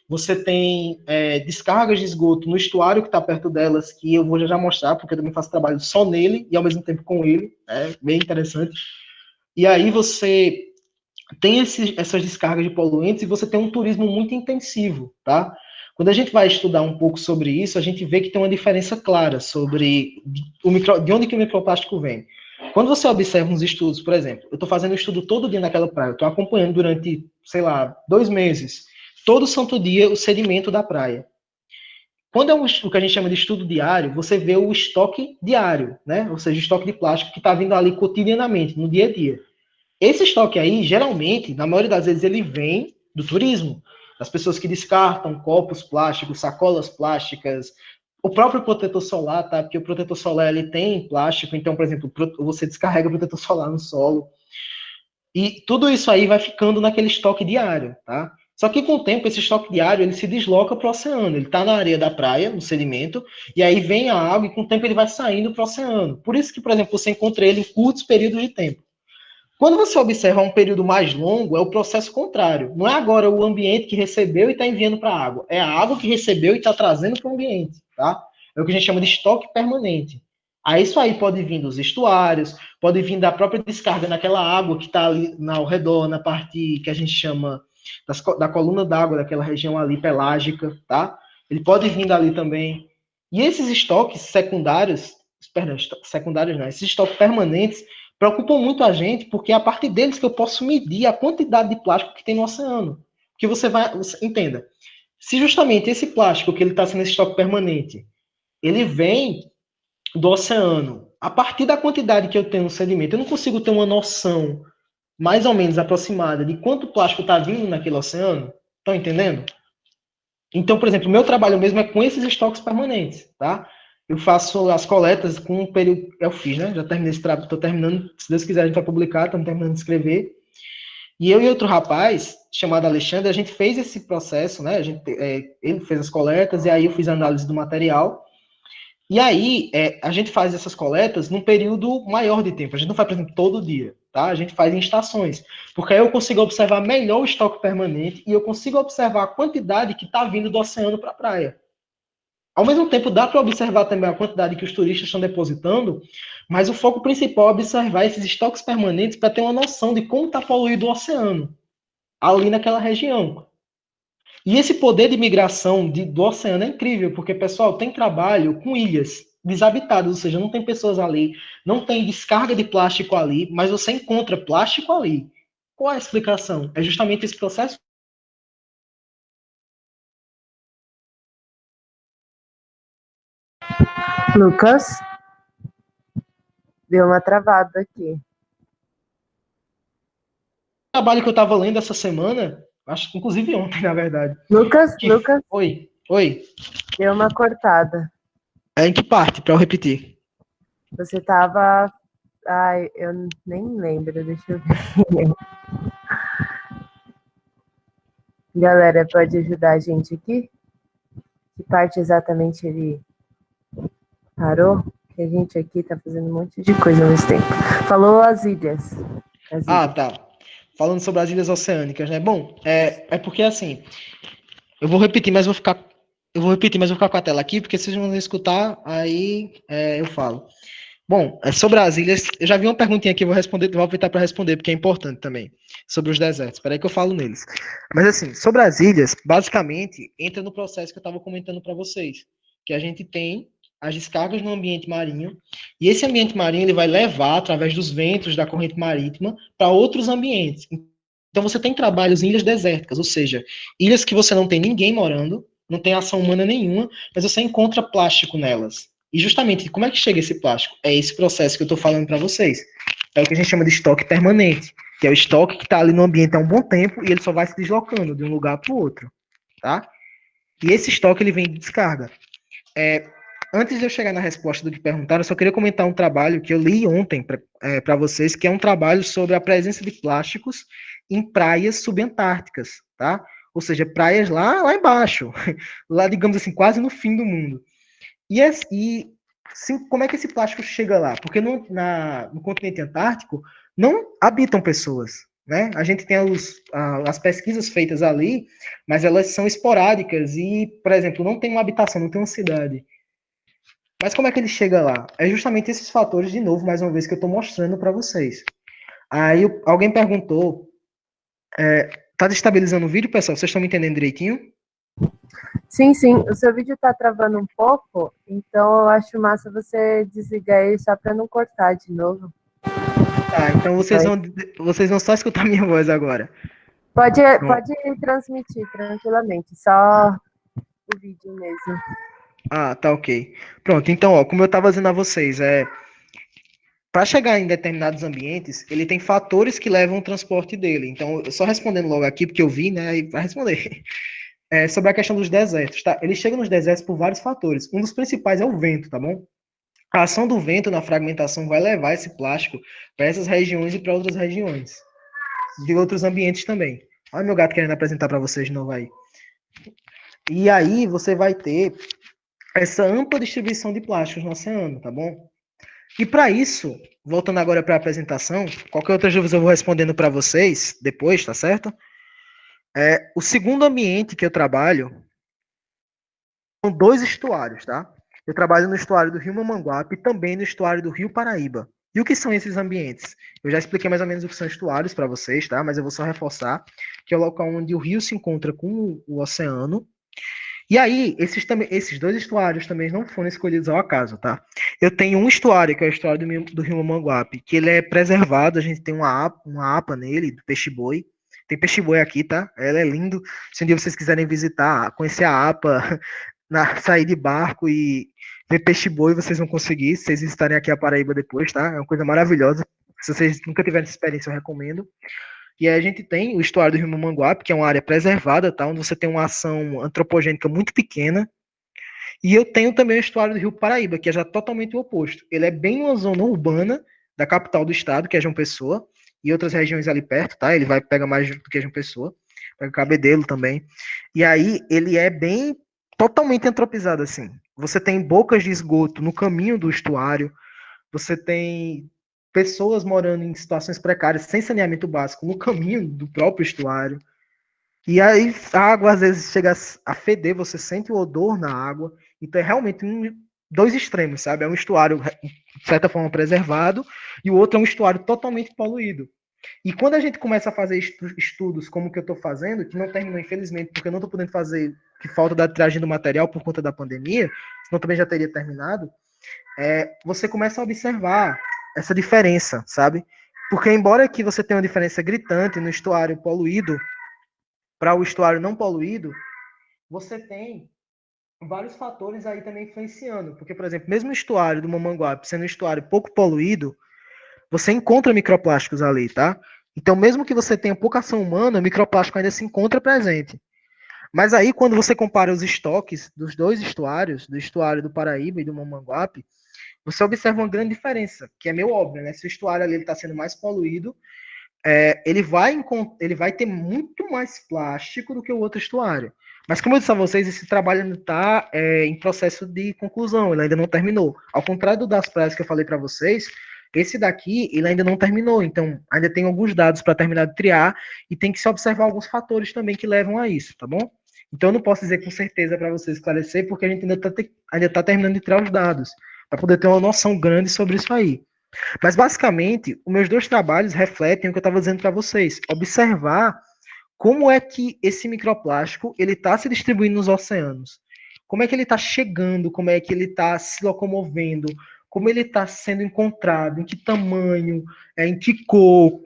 você tem descargas de esgoto no estuário que está perto delas, que eu vou já mostrar, porque eu também faço trabalho só nele e ao mesmo tempo com ele, é bem interessante. E aí você tem essas descargas de poluentes e você tem um turismo muito intensivo, tá? Quando a gente vai estudar um pouco sobre isso, a gente vê que tem uma diferença clara sobre de onde que o microplástico vem. Quando você observa uns estudos, por exemplo, eu estou fazendo um estudo todo dia naquela praia, eu estou acompanhando durante, 2 meses, todo santo dia o sedimento da praia. Quando é o que a gente chama de estudo diário, você vê o estoque diário, né? Ou seja, o estoque de plástico que está vindo ali cotidianamente, no dia a dia. Esse estoque aí, geralmente, na maioria das vezes, ele vem do turismo, as pessoas que descartam copos plásticos, sacolas plásticas, o próprio protetor solar, tá? Porque o protetor solar, ele tem plástico, então, por exemplo, você descarrega o protetor solar no solo, e tudo isso aí vai ficando naquele estoque diário, tá? Só que com o tempo, esse estoque diário, ele se desloca para o oceano. Ele está na areia da praia, no sedimento, e aí vem a água e com o tempo ele vai saindo para o oceano. Por isso que, por exemplo, você encontra ele em curtos períodos de tempo. Quando você observa um período mais longo, é o processo contrário. Não é agora o ambiente que recebeu e está enviando para a água. É a água que recebeu e está trazendo para o ambiente, tá? É o que a gente chama de estoque permanente. Aí isso aí pode vir dos estuários, pode vir da própria descarga naquela água que está ali ao redor, na parte que a gente chama da coluna d'água, daquela região ali pelágica, tá? Ele pode vir dali também. E esses estoques secundários, perdão, secundários não, esses estoques permanentes preocupam muito a gente, porque é a partir deles que eu posso medir a quantidade de plástico que tem no oceano. Que entenda, se justamente esse plástico que ele está sendo esse estoque permanente, ele vem do oceano, a partir da quantidade que eu tenho no sedimento, eu não consigo ter uma noção mais ou menos aproximada de quanto plástico está vindo naquele oceano. Estão entendendo? Então, por exemplo, o meu trabalho mesmo é com esses estoques permanentes, tá? Eu faço as coletas com um período... Eu fiz, né? Já terminei esse trabalho, estou terminando, se Deus quiser, a gente vai publicar, estamos terminando de escrever. E eu e outro rapaz, chamado Alexandre, a gente fez esse processo, né? Ele fez as coletas, e aí eu fiz a análise do material. E aí, a gente faz essas coletas num período maior de tempo. A gente não faz, por exemplo, todo dia, tá? A gente faz em estações. Porque aí eu consigo observar melhor o estoque permanente e eu consigo observar a quantidade que está vindo do oceano para a praia. Ao mesmo tempo, dá para observar também a quantidade que os turistas estão depositando, mas o foco principal é observar esses estoques permanentes para ter uma noção de como está poluído o oceano, ali naquela região. E esse poder de migração do oceano é incrível, porque, pessoal, tem trabalho com ilhas desabitadas, ou seja, não tem pessoas ali, não tem descarga de plástico ali, mas você encontra plástico ali. Qual é a explicação? É justamente esse processo. Lucas, deu uma travada aqui. O trabalho que eu estava lendo essa semana, acho que inclusive ontem, na verdade. Lucas. Oi. Deu uma cortada. Em que parte, para eu repetir? Você estava... Ai, eu nem lembro, deixa eu ver. Galera, pode ajudar a gente aqui? Que parte exatamente ele parou? Que a gente aqui tá fazendo um monte de coisa ao mesmo tempo. Falou as ilhas. Ah, tá. Falando sobre as ilhas oceânicas, né? Bom, é porque assim, eu vou repetir, mas vou ficar com a tela aqui, porque vocês vão escutar, aí eu falo. Bom, sobre as ilhas, eu já vi uma perguntinha aqui, vou aproveitar para responder, porque é importante também, sobre os desertos. Espera aí que eu falo neles. Mas assim, sobre as ilhas, basicamente, entra no processo que eu estava comentando para vocês, que a gente tem as descargas no ambiente marinho, e esse ambiente marinho ele vai levar, através dos ventos da corrente marítima, para outros ambientes. Então você tem trabalhos em ilhas desérticas, ou seja, ilhas que você não tem ninguém morando, não tem ação humana nenhuma, mas você encontra plástico nelas. E justamente, como é que chega esse plástico? É esse processo que eu estou falando para vocês. É o que a gente chama de estoque permanente, que é o estoque que está ali no ambiente há um bom tempo e ele só vai se deslocando de um lugar para o outro, tá? E esse estoque ele vem de descarga. Antes de eu chegar na resposta do que perguntaram, eu só queria comentar um trabalho que eu li ontem para vocês, que é um trabalho sobre a presença de plásticos em praias subantárticas, tá? Ou seja, praias lá embaixo, lá, digamos assim, quase no fim do mundo. Como é que esse plástico chega lá? Porque no continente antártico não habitam pessoas, né? A gente tem as pesquisas feitas ali, mas elas são esporádicas e, por exemplo, não tem uma habitação, não tem uma cidade. Mas como é que ele chega lá? É justamente esses fatores, de novo, mais uma vez, que eu estou mostrando para vocês. Aí alguém perguntou, tá destabilizando o vídeo, pessoal? Vocês estão me entendendo direitinho? Sim. O seu vídeo tá travando um pouco, então eu acho massa você desligar ele só para não cortar de novo. Tá, então vocês vão só escutar minha voz agora. Pode transmitir tranquilamente, só o vídeo mesmo. Ah, tá ok. Pronto, então, como eu estava dizendo a vocês, para chegar em determinados ambientes, ele tem fatores que levam o transporte dele. Então, só respondendo logo aqui, porque eu vi, né, aí vai responder. sobre a questão dos desertos, tá? Ele chega nos desertos por vários fatores. Um dos principais é o vento, tá bom? A ação do vento na fragmentação vai levar esse plástico para essas regiões e para outras regiões, de outros ambientes também. Olha meu gato querendo apresentar para vocês de novo aí. E aí você vai ter essa ampla distribuição de plásticos no oceano, tá bom? E para isso, voltando agora para a apresentação, qualquer outra dúvida eu vou respondendo para vocês depois, tá certo? O segundo ambiente que eu trabalho são 2 estuários, tá? Eu trabalho no estuário do Rio Mamanguape e também no estuário do Rio Paraíba. E o que são esses ambientes? Eu já expliquei mais ou menos o que são estuários para vocês, tá? Mas eu vou só reforçar que é o local onde o rio se encontra com o oceano. E aí, esses 2 estuários também não foram escolhidos ao acaso, tá? Eu tenho um estuário, que é o estuário do Rio Mamanguape, que ele é preservado, a gente tem uma APA nele, do peixe-boi. Tem peixe-boi aqui, tá? Ela é lindo. Se um dia vocês quiserem visitar, conhecer a APA, sair de barco e ver peixe-boi, vocês vão conseguir, se vocês visitarem aqui a Paraíba depois, tá? É uma coisa maravilhosa. Se vocês nunca tiverem essa experiência, eu recomendo. E aí a gente tem o estuário do Rio Mamanguape, que é uma área preservada, tá? Onde você tem uma ação antropogênica muito pequena. E eu tenho também o estuário do Rio Paraíba, que é já totalmente o oposto. Ele é bem numa zona urbana da capital do estado, que é João Pessoa, e outras regiões ali perto, tá? Ele pega mais do que João Pessoa, pega Cabedelo também. E aí ele é bem totalmente antropizado, assim. Você tem bocas de esgoto no caminho do estuário, você tem pessoas morando em situações precárias, sem saneamento básico, no caminho do próprio estuário. E aí a água às vezes chega a feder, você sente o odor na água. Então é realmente 2 extremos, sabe? É um estuário, de certa forma, preservado, e o outro é um estuário totalmente poluído. E quando a gente começa a fazer estudos como o que eu estou fazendo, que não terminou, infelizmente, porque eu não estou podendo fazer, por falta da tiragem do material por conta da pandemia, senão também já teria terminado, você começa a observar essa diferença, sabe? Porque embora que você tenha uma diferença gritante no estuário poluído para o estuário não poluído, você tem vários fatores aí também influenciando. Porque, por exemplo, mesmo o estuário do Mamanguape sendo um estuário pouco poluído, você encontra microplásticos ali, tá? Então, mesmo que você tenha pouca ação humana, o microplástico ainda se encontra presente. Mas aí, quando você compara os estoques dos 2 estuários, do estuário do Paraíba e do Mamanguape, você observa uma grande diferença, que é meio óbvio, né? Se o estuário ali está sendo mais poluído, ele vai ter muito mais plástico do que o outro estuário. Mas como eu disse a vocês, esse trabalho ainda está em processo de conclusão, ele ainda não terminou. Ao contrário das praias que eu falei para vocês, esse daqui, ele ainda não terminou, então ainda tem alguns dados para terminar de triar e tem que se observar alguns fatores também que levam a isso, tá bom? Então eu não posso dizer com certeza para vocês esclarecer, porque a gente ainda tá terminando de triar os dados, para poder ter uma noção grande sobre isso aí. Mas basicamente, os meus 2 trabalhos refletem o que eu estava dizendo para vocês, observar como é que esse microplástico ele está se distribuindo nos oceanos, como é que ele está chegando, como é que ele está se locomovendo, como ele está sendo encontrado, em que tamanho, em que cor,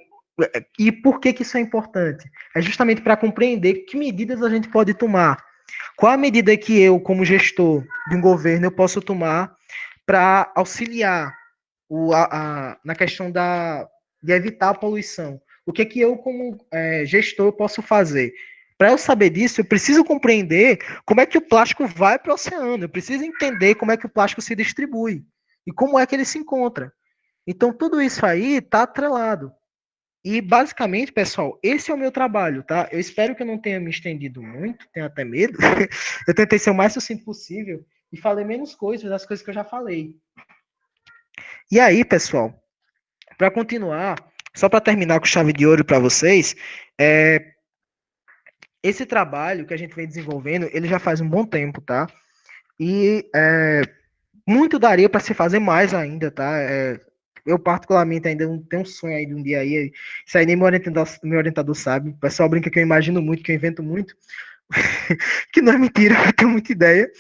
e por que isso é importante? É justamente para compreender que medidas a gente pode tomar. Qual a medida que eu, como gestor de um governo, eu posso tomar para auxiliar na questão de evitar a poluição? O que é que eu, como gestor, posso fazer? Para eu saber disso, eu preciso compreender como é que o plástico vai para o oceano, eu preciso entender como é que o plástico se distribui e como é que ele se encontra. Então, tudo isso aí está atrelado. E, basicamente, pessoal, esse é o meu trabalho, tá? Eu espero que eu não tenha me estendido muito, tenho até medo. Eu tentei ser o mais sucinto possível e falei menos coisas das coisas que eu já falei. E aí, pessoal, para continuar, só para terminar com chave de ouro para vocês, esse trabalho que a gente vem desenvolvendo, ele já faz um bom tempo, tá? E muito daria para se fazer mais ainda, tá? Eu, particularmente, ainda não tenho um sonho aí de um dia aí. Isso aí nem meu orientador sabe. O pessoal brinca que eu imagino muito, que eu invento muito. Que não é mentira, eu tenho muita ideia.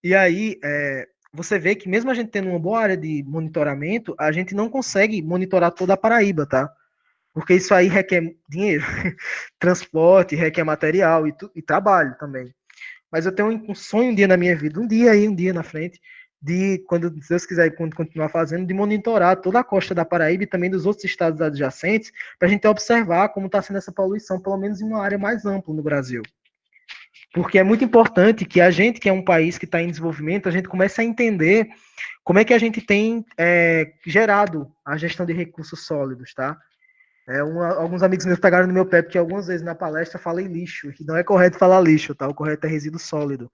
E aí, você vê que mesmo a gente tendo uma boa área de monitoramento, a gente não consegue monitorar toda a Paraíba, tá? Porque isso aí requer dinheiro, transporte, requer material e trabalho também. Mas eu tenho um sonho um dia na minha vida, um dia na frente, de, quando Deus quiser continuar fazendo, de monitorar toda a costa da Paraíba e também dos outros estados adjacentes, para a gente observar como está sendo essa poluição, pelo menos em uma área mais ampla no Brasil. Porque é muito importante que a gente, que é um país que está em desenvolvimento, a gente comece a entender como é que a gente tem gerado a gestão de recursos sólidos, tá? Alguns amigos meus pegaram no meu pé, porque algumas vezes na palestra eu falei lixo, e não é correto falar lixo, tá? O correto é resíduo sólido.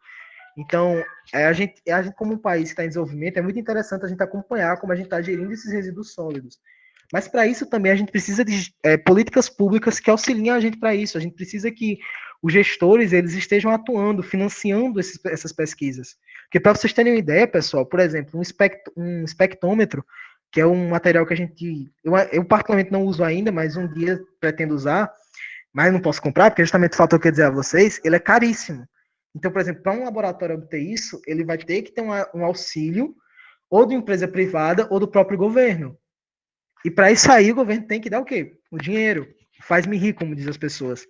Então, a gente como um país que está em desenvolvimento, é muito interessante a gente acompanhar como a gente está gerindo esses resíduos sólidos. Mas para isso também a gente precisa de políticas públicas que auxiliem a gente para isso. A gente precisa que os gestores eles estejam atuando, financiando essas pesquisas. Porque para vocês terem uma ideia, pessoal, por exemplo, um espectrômetro, que é um material que eu particularmente não uso ainda, mas um dia pretendo usar, mas não posso comprar, porque justamente falta o que eu dizer a vocês, ele é caríssimo. Então, por exemplo, para um laboratório obter isso, ele vai ter que ter um auxílio ou de empresa privada ou do próprio governo. E para isso aí, o governo tem que dar o quê? O dinheiro. Faz-me rir, como dizem as pessoas.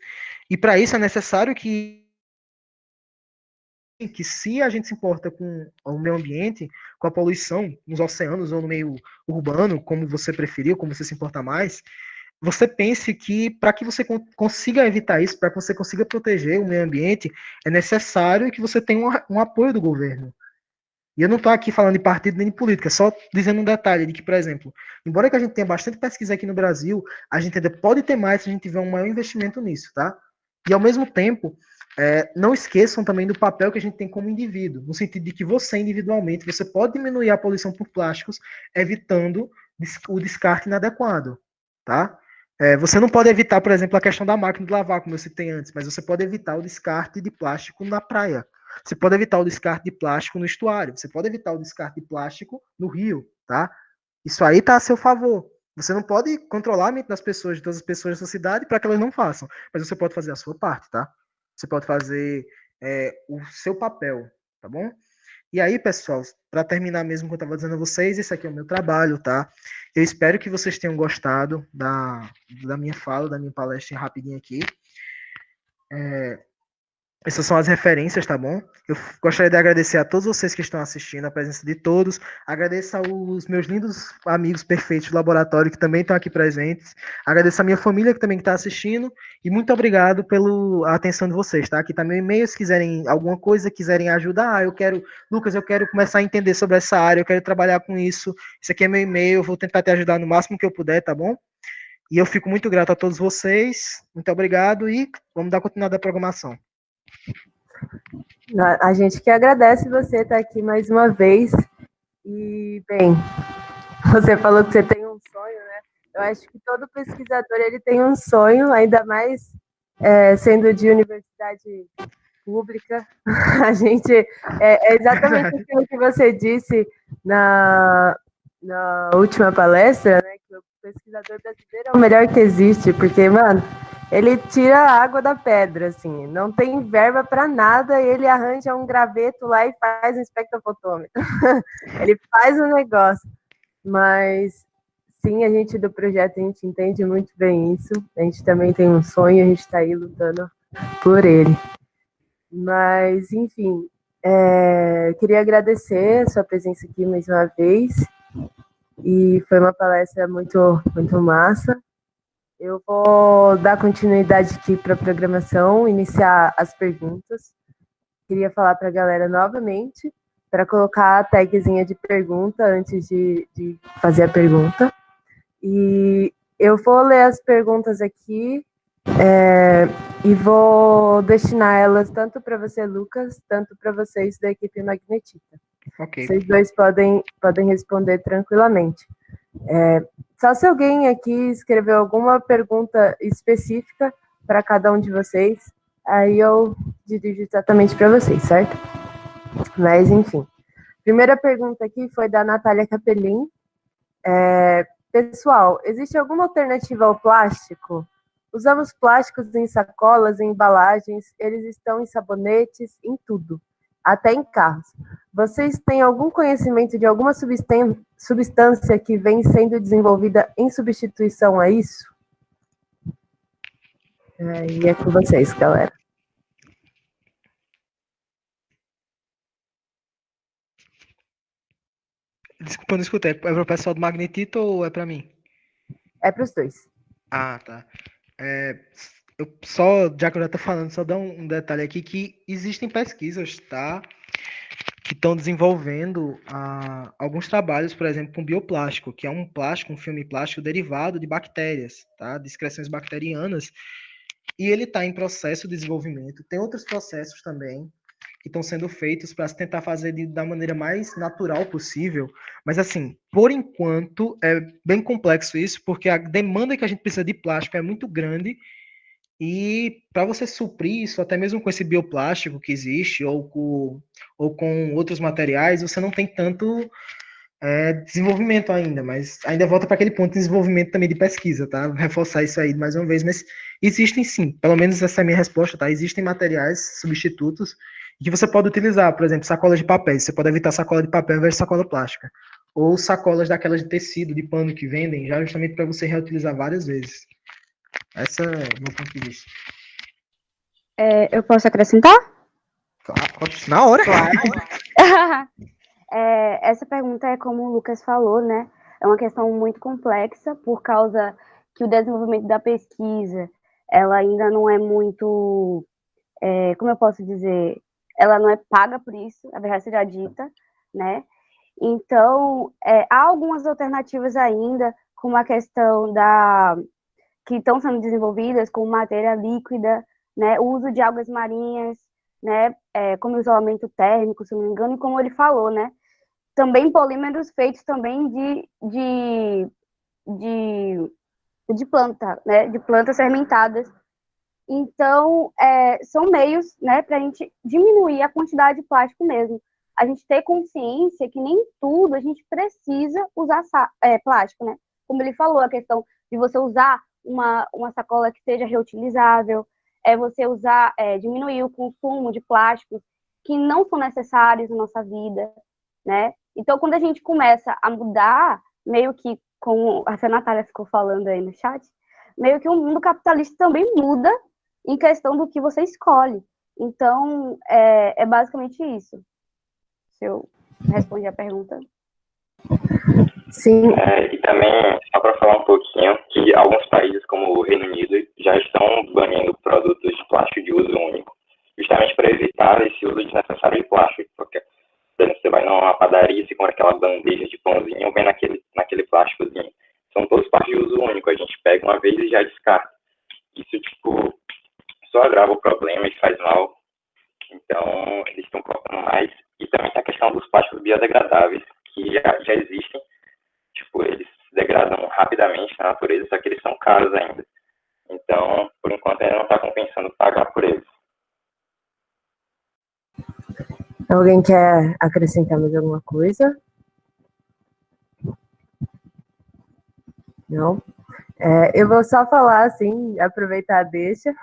E para isso é necessário que se a gente se importa com o meio ambiente, com a poluição nos oceanos ou no meio urbano, como você preferiu, como você se importa mais, você pense que para que você consiga evitar isso, para que você consiga proteger o meio ambiente, é necessário que você tenha um apoio do governo. E eu não estou aqui falando de partido nem de política, só dizendo um detalhe de que, por exemplo, embora que a gente tenha bastante pesquisa aqui no Brasil, a gente ainda pode ter mais se a gente tiver um maior investimento nisso, tá? E ao mesmo tempo, não esqueçam também do papel que a gente tem como indivíduo, no sentido de que você individualmente, você pode diminuir a poluição por plásticos, evitando o descarte inadequado, tá? Você não pode evitar, por exemplo, a questão da máquina de lavar, como eu citei antes, mas você pode evitar o descarte de plástico na praia. Você pode evitar o descarte de plástico no estuário. Você pode evitar o descarte de plástico no rio, tá? Isso aí tá a seu favor. Você não pode controlar a mente das pessoas, de todas as pessoas da sua cidade, para que elas não façam. Mas você pode fazer a sua parte, tá? Você pode fazer o seu papel, tá bom? E aí, pessoal, para terminar mesmo o que eu estava dizendo a vocês, esse aqui é o meu trabalho, tá? Eu espero que vocês tenham gostado da minha fala, da minha palestra rapidinho aqui. Essas são as referências, tá bom? Eu gostaria de agradecer a todos vocês que estão assistindo, a presença de todos. Agradeço aos meus lindos amigos perfeitos do laboratório que também estão aqui presentes. Agradeço a minha família que também está assistindo. E muito obrigado pela atenção de vocês, tá? Aqui tá meu e-mail, se quiserem alguma coisa, quiserem ajudar. Lucas, eu quero começar a entender sobre essa área, eu quero trabalhar com isso. Esse aqui é meu e-mail, eu vou tentar te ajudar no máximo que eu puder, tá bom? E eu fico muito grato a todos vocês. Muito obrigado e vamos dar continuidade à programação. A gente que agradece você estar aqui mais uma vez. E, bem, você falou que você tem um sonho, né? Eu acho que todo pesquisador ele tem um sonho, ainda mais sendo de universidade pública. A gente é exatamente aquilo que você disse na última palestra, né? Que o pesquisador brasileiro é o melhor que existe, porque, mano, ele tira a água da pedra, assim, não tem verba para nada, e ele arranja um graveto lá e faz um espectrofotômetro. Ele faz o negócio. Mas, sim, a gente do projeto, a gente entende muito bem isso. A gente também tem um sonho, a gente está aí lutando por ele. Mas, enfim, queria agradecer a sua presença aqui mais uma vez. E foi uma palestra muito, muito massa. Eu vou dar continuidade aqui para a programação, iniciar as perguntas. Queria falar para a galera novamente, para colocar a tagzinha de pergunta antes de fazer a pergunta. E eu vou ler as perguntas aqui e vou destinar elas tanto para você, Lucas, tanto para vocês da equipe Magnetita. Okay. Vocês dois podem responder tranquilamente. Só se alguém aqui escreveu alguma pergunta específica para cada um de vocês, aí eu dirijo exatamente para vocês, certo? Mas, enfim. Primeira pergunta aqui foi da Natália Capelin. Pessoal, existe alguma alternativa ao plástico? Usamos plásticos em sacolas, em embalagens, eles estão em sabonetes, em tudo, até em carros. Vocês têm algum conhecimento de alguma substância que vem sendo desenvolvida em substituição a isso? E é com vocês, galera. Desculpa, não escutei. É para o pessoal do Magnetito ou é para mim? É para os dois. Ah, tá. Já que eu já estou falando, só dar um detalhe aqui, que existem pesquisas, tá? Que estão desenvolvendo alguns trabalhos, por exemplo, com bioplástico, que é um plástico, um filme plástico derivado de bactérias, tá? De excreções bacterianas, e ele está em processo de desenvolvimento. Tem outros processos também que estão sendo feitos para tentar fazer da maneira mais natural possível, mas assim, por enquanto é bem complexo isso, porque a demanda que a gente precisa de plástico é muito grande, e para você suprir isso, até mesmo com esse bioplástico que existe, ou com outros materiais, você não tem tanto desenvolvimento ainda, mas ainda volta para aquele ponto de desenvolvimento também de pesquisa, tá? Vou reforçar isso aí mais uma vez, mas existem sim, pelo menos essa é a minha resposta, tá? Existem materiais substitutos que você pode utilizar, por exemplo, sacolas de papel, você pode evitar sacola de papel ao invés de sacola plástica, ou sacolas daquelas de tecido, de pano que vendem, já justamente para você reutilizar várias vezes. Essa é o meu ponto de vista. Eu posso acrescentar? Claro, na hora. Claro. Essa pergunta é como o Lucas falou, né? É uma questão muito complexa por causa que o desenvolvimento da pesquisa, ela ainda não é muito, como eu posso dizer, ela não é paga por isso, a verdade seja dita, né? Então, há algumas alternativas ainda, como a questão que estão sendo desenvolvidas como matéria líquida, né? O uso de algas marinhas, né? Como isolamento térmico, se não me engano, e como ele falou, né? Também polímeros feitos também de planta, né? De plantas fermentadas. Então, são meios, né, para a gente diminuir a quantidade de plástico mesmo. A gente ter consciência que nem tudo a gente precisa usar plástico, né? Como ele falou, a questão de você usar uma sacola que seja reutilizável, você diminuir o consumo de plásticos que não são necessários na nossa vida, né? Então, quando a gente começa a mudar, meio que, como a Natália ficou falando aí no chat, meio que o mundo capitalista também muda em questão do que você escolhe. Então, é basicamente isso. Se eu responder a pergunta. Sim. E também, só para falar um pouquinho, que alguns países, como o Reino Unido, já estão banindo produtos de plástico de uso único, justamente para evitar esse uso desnecessário de plástico. Porque, por exemplo, você vai numa padaria e se compra aquela bandeja de pãozinho, vem naquele plásticozinho. São todos plásticos de uso único, a gente pega uma vez e já descarta. Isso, só agrava o problema e faz mal. Então, eles estão colocando mais. E também tem a questão dos plásticos biodegradáveis, que já existem. Eles se degradam rapidamente na natureza, só que eles são caros ainda. Então, por enquanto, ainda não está compensando pagar por eles. Alguém quer acrescentar mais alguma coisa? Não? Eu vou só falar, assim, aproveitar a deixa,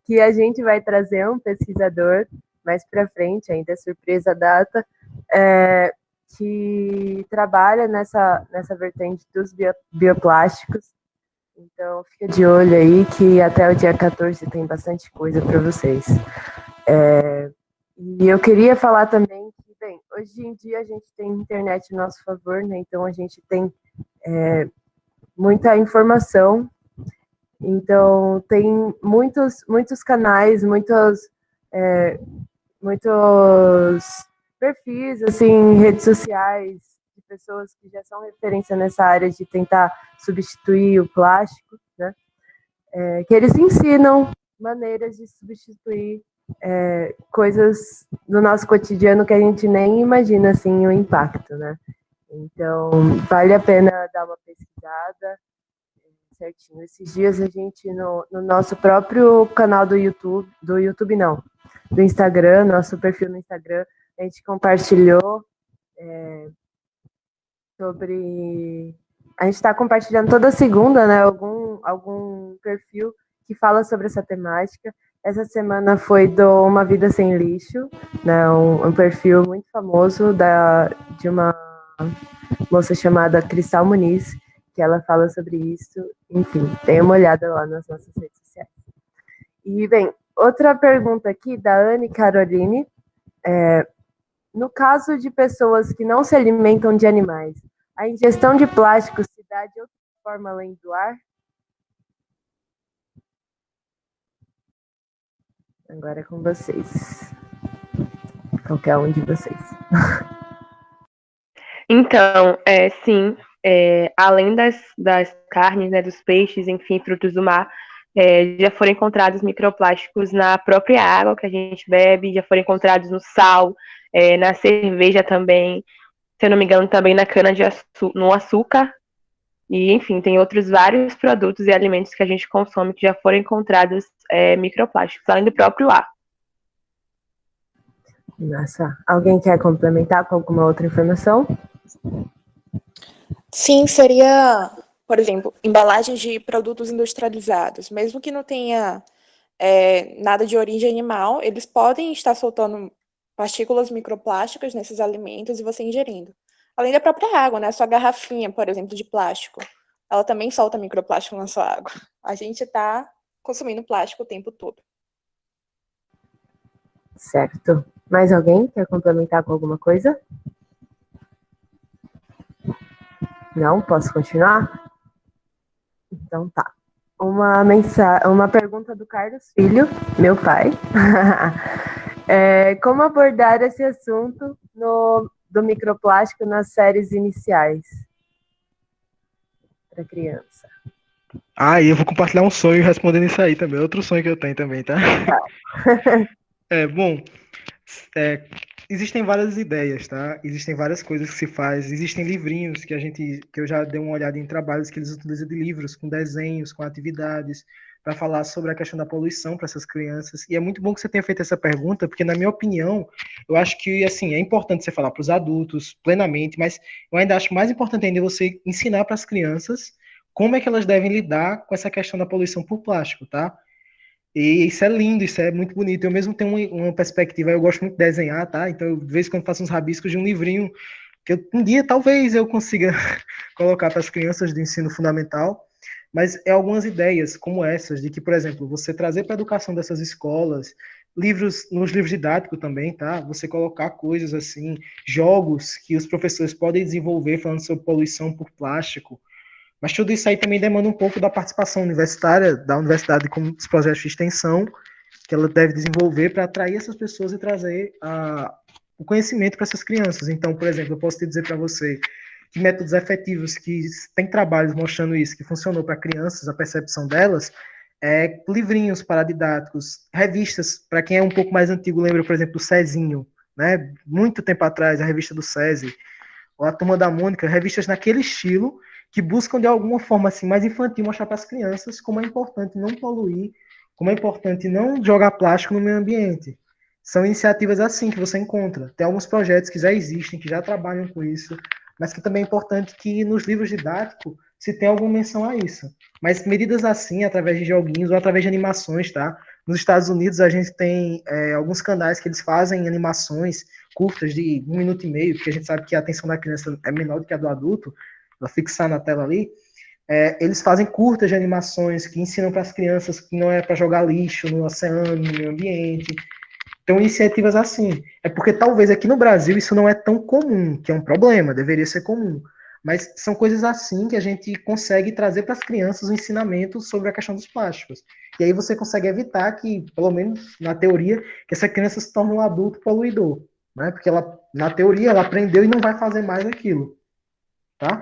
que a gente vai trazer um pesquisador mais para frente, ainda é surpresa a data, que trabalha nessa vertente dos bioplásticos. Então, fica de olho aí que até o dia 14 tem bastante coisa para vocês. E eu queria falar também que, bem, hoje em dia a gente tem internet a nosso favor, né? Então a gente tem muita informação. Então tem muitos canais, muitos perfis, assim, em redes sociais, de pessoas que já são referência nessa área de tentar substituir o plástico, né? Que eles ensinam maneiras de substituir coisas do nosso cotidiano que a gente nem imagina, assim, o impacto, né? Então, vale a pena dar uma pesquisada certinho. Esses dias a gente, no nosso próprio canal do Instagram, nosso perfil no Instagram, a gente compartilhou sobre... A gente está compartilhando toda segunda, né, algum perfil que fala sobre essa temática. Essa semana foi do Uma Vida Sem Lixo, né, um perfil muito famoso de uma moça chamada Cristal Muniz, que ela fala sobre isso. Enfim, dê uma olhada lá nas nossas redes sociais. E, bem, outra pergunta aqui da Anne Caroline. No caso de pessoas que não se alimentam de animais, a ingestão de plástico se dá de outra forma além do ar? Agora é com vocês. Qualquer um de vocês. Então, sim, além das carnes, né, dos peixes, enfim, frutos do mar, já foram encontrados microplásticos na própria água que a gente bebe, já foram encontrados no sal, na cerveja também, se eu não me engano, também na no açúcar, e enfim, tem outros vários produtos e alimentos que a gente consome que já foram encontrados microplásticos, além do próprio ar. Nossa, alguém quer complementar com alguma outra informação? Sim, seria, por exemplo, embalagens de produtos industrializados. Mesmo que não tenha nada de origem animal, eles podem estar soltando partículas microplásticas nesses alimentos e você ingerindo. Além da própria água, né? A sua garrafinha, por exemplo, de plástico, ela também solta microplástico na sua água. A gente está consumindo plástico o tempo todo. Certo. Mais alguém quer complementar com alguma coisa? Não? Posso continuar? Então tá. Uma pergunta do Carlos Filho, meu pai. Como abordar esse assunto do microplástico nas séries iniciais para criança? E eu vou compartilhar um sonho respondendo isso aí também. Outro sonho que eu tenho também, tá? Bom, existem várias ideias, tá? Existem várias coisas que se faz. Existem livrinhos que eu já dei uma olhada em trabalhos que eles utilizam de livros com desenhos, com atividades, para falar sobre a questão da poluição para essas crianças. E é muito bom que você tenha feito essa pergunta, porque na minha opinião, eu acho que assim é importante você falar para os adultos plenamente, mas eu ainda acho mais importante ainda você ensinar para as crianças como é que elas devem lidar com essa questão da poluição por plástico, tá? E isso é lindo, isso é muito bonito. Eu mesmo tenho uma perspectiva, eu gosto muito de desenhar, tá? Então, eu, de vez em quando, faço uns rabiscos de um livrinho que um dia talvez eu consiga colocar para as crianças do ensino fundamental. Mas é algumas ideias como essas, de que, por exemplo, você trazer para a educação dessas escolas, nos livros didáticos também, tá? Você colocar coisas assim, jogos que os professores podem desenvolver falando sobre poluição por plástico, mas tudo isso aí também demanda um pouco da participação universitária, da universidade com os projetos de extensão que ela deve desenvolver para atrair essas pessoas e trazer o conhecimento para essas crianças. Então, por exemplo, eu posso te dizer para você que métodos efetivos que tem trabalhos mostrando isso, que funcionou para crianças, a percepção delas, livrinhos paradidáticos, revistas, para quem é um pouco mais antigo, lembra, por exemplo, do Cezinho, né? Muito tempo atrás, a revista do SESI, ou a Turma da Mônica, revistas naquele estilo, que buscam de alguma forma assim mais infantil mostrar para as crianças como é importante não poluir, como é importante não jogar plástico no meio ambiente. São iniciativas assim que você encontra. Tem alguns projetos que já existem, que já trabalham com isso, mas que também é importante que nos livros didáticos se tenha alguma menção a isso. Mas medidas assim, através de joguinhos ou através de animações, tá? Nos Estados Unidos a gente tem alguns canais que eles fazem animações curtas de 1 minuto e meio, porque a gente sabe que a atenção da criança é menor do que a do adulto, ela fixar na tela ali, eles fazem curtas de animações que ensinam para as crianças que não é para jogar lixo no oceano, no meio ambiente. Então, iniciativas assim. É porque talvez aqui no Brasil isso não é tão comum, que é um problema, deveria ser comum. Mas são coisas assim que a gente consegue trazer para as crianças o ensinamento sobre a questão dos plásticos. E aí você consegue evitar que, pelo menos na teoria, que essa criança se torne um adulto poluidor. Né? Porque ela, na teoria, ela aprendeu e não vai fazer mais aquilo. Tá?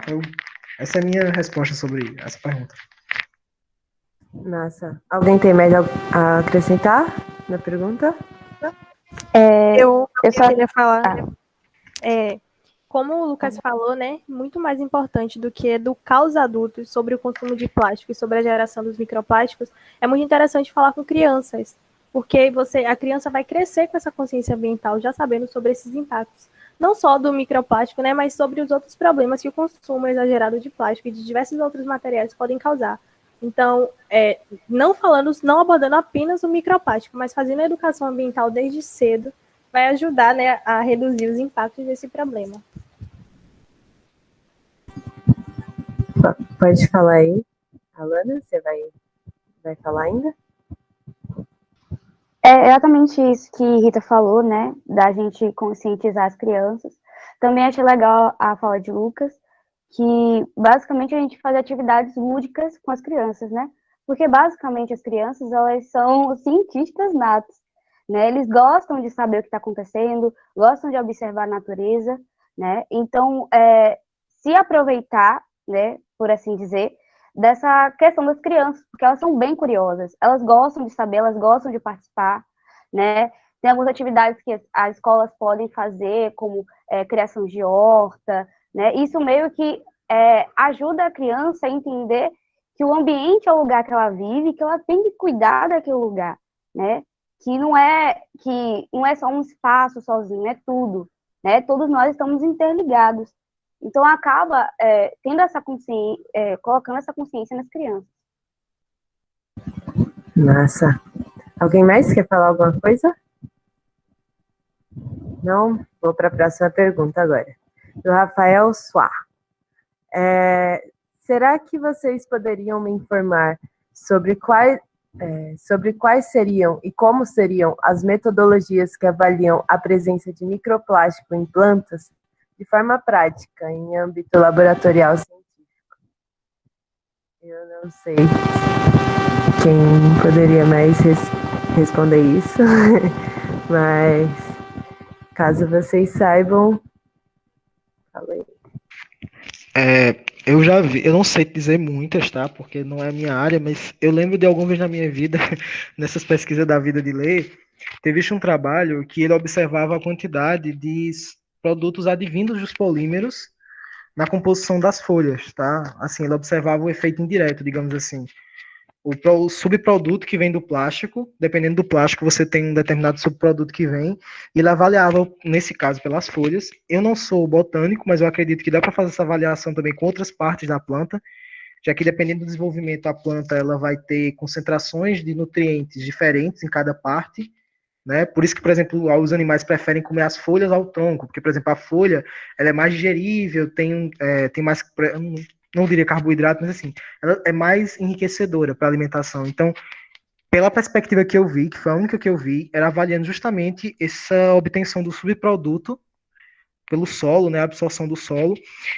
Essa é a minha resposta sobre essa pergunta. Massa. Alguém tem mais a acrescentar na pergunta? Eu só queria falar. Como o Lucas falou, né, muito mais importante do que educar os adultos sobre o consumo de plástico e sobre a geração dos microplásticos, é muito interessante falar com crianças, porque a criança vai crescer com essa consciência ambiental, já sabendo sobre esses impactos, não só do microplástico, né, mas sobre os outros problemas que o consumo exagerado de plástico e de diversos outros materiais podem causar. Então, não abordando apenas o microplástico, mas fazendo a educação ambiental desde cedo, vai ajudar, né, a reduzir os impactos desse problema. Pode falar aí. Alana, você vai falar ainda? É exatamente isso que Rita falou, né, da gente conscientizar as crianças. Também achei legal a fala de Lucas, que basicamente a gente faz atividades lúdicas com as crianças, né, porque basicamente as crianças, elas são cientistas natos. né? Eles gostam de saber o que está acontecendo, gostam de observar a natureza, né? Então, se aproveitar, né, por assim dizer, dessa questão das crianças, porque elas são bem curiosas, elas gostam de saber, elas gostam de participar, né? Tem algumas atividades que as escolas podem fazer, como criação de horta, né? Isso meio que ajuda a criança a entender que o ambiente é o lugar que ela vive, que ela tem que cuidar daquele lugar, né? Que não é só um espaço sozinho, é tudo, né? Todos nós estamos interligados. Então acaba tendo essa consciência, colocando essa consciência nas crianças. Nossa. Alguém mais quer falar alguma coisa? Não? Vou para a próxima pergunta agora. Do Rafael Suá. Será que vocês poderiam me informar sobre quais seriam e como seriam as metodologias que avaliam a presença de microplástico em plantas de forma prática, em âmbito laboratorial científico? Eu não sei quem poderia mais responder isso, mas caso vocês saibam, falei. Eu já vi, eu não sei dizer muitas, tá? Porque não é a minha área, mas eu lembro de alguma vez na minha vida, nessas pesquisas da vida de lei, ter visto um trabalho que ele observava a quantidade de produtos advindos dos polímeros na composição das folhas, tá? Assim, ele observava o efeito indireto, digamos assim. O subproduto que vem do plástico, dependendo do plástico, você tem um determinado subproduto que vem, e ele avaliava, nesse caso, pelas folhas. Eu não sou botânico, mas eu acredito que dá para fazer essa avaliação também com outras partes da planta, já que dependendo do desenvolvimento, a planta ela vai ter concentrações de nutrientes diferentes em cada parte, né? Por isso que, por exemplo, os animais preferem comer as folhas ao tronco, porque, por exemplo, a folha ela é mais digerível, tem mais, não diria carboidrato, mas assim, ela é mais enriquecedora para a alimentação. Então, pela perspectiva que eu vi, que foi a única que eu vi, era avaliando justamente essa obtenção do subproduto pelo solo, né, a absorção do solo,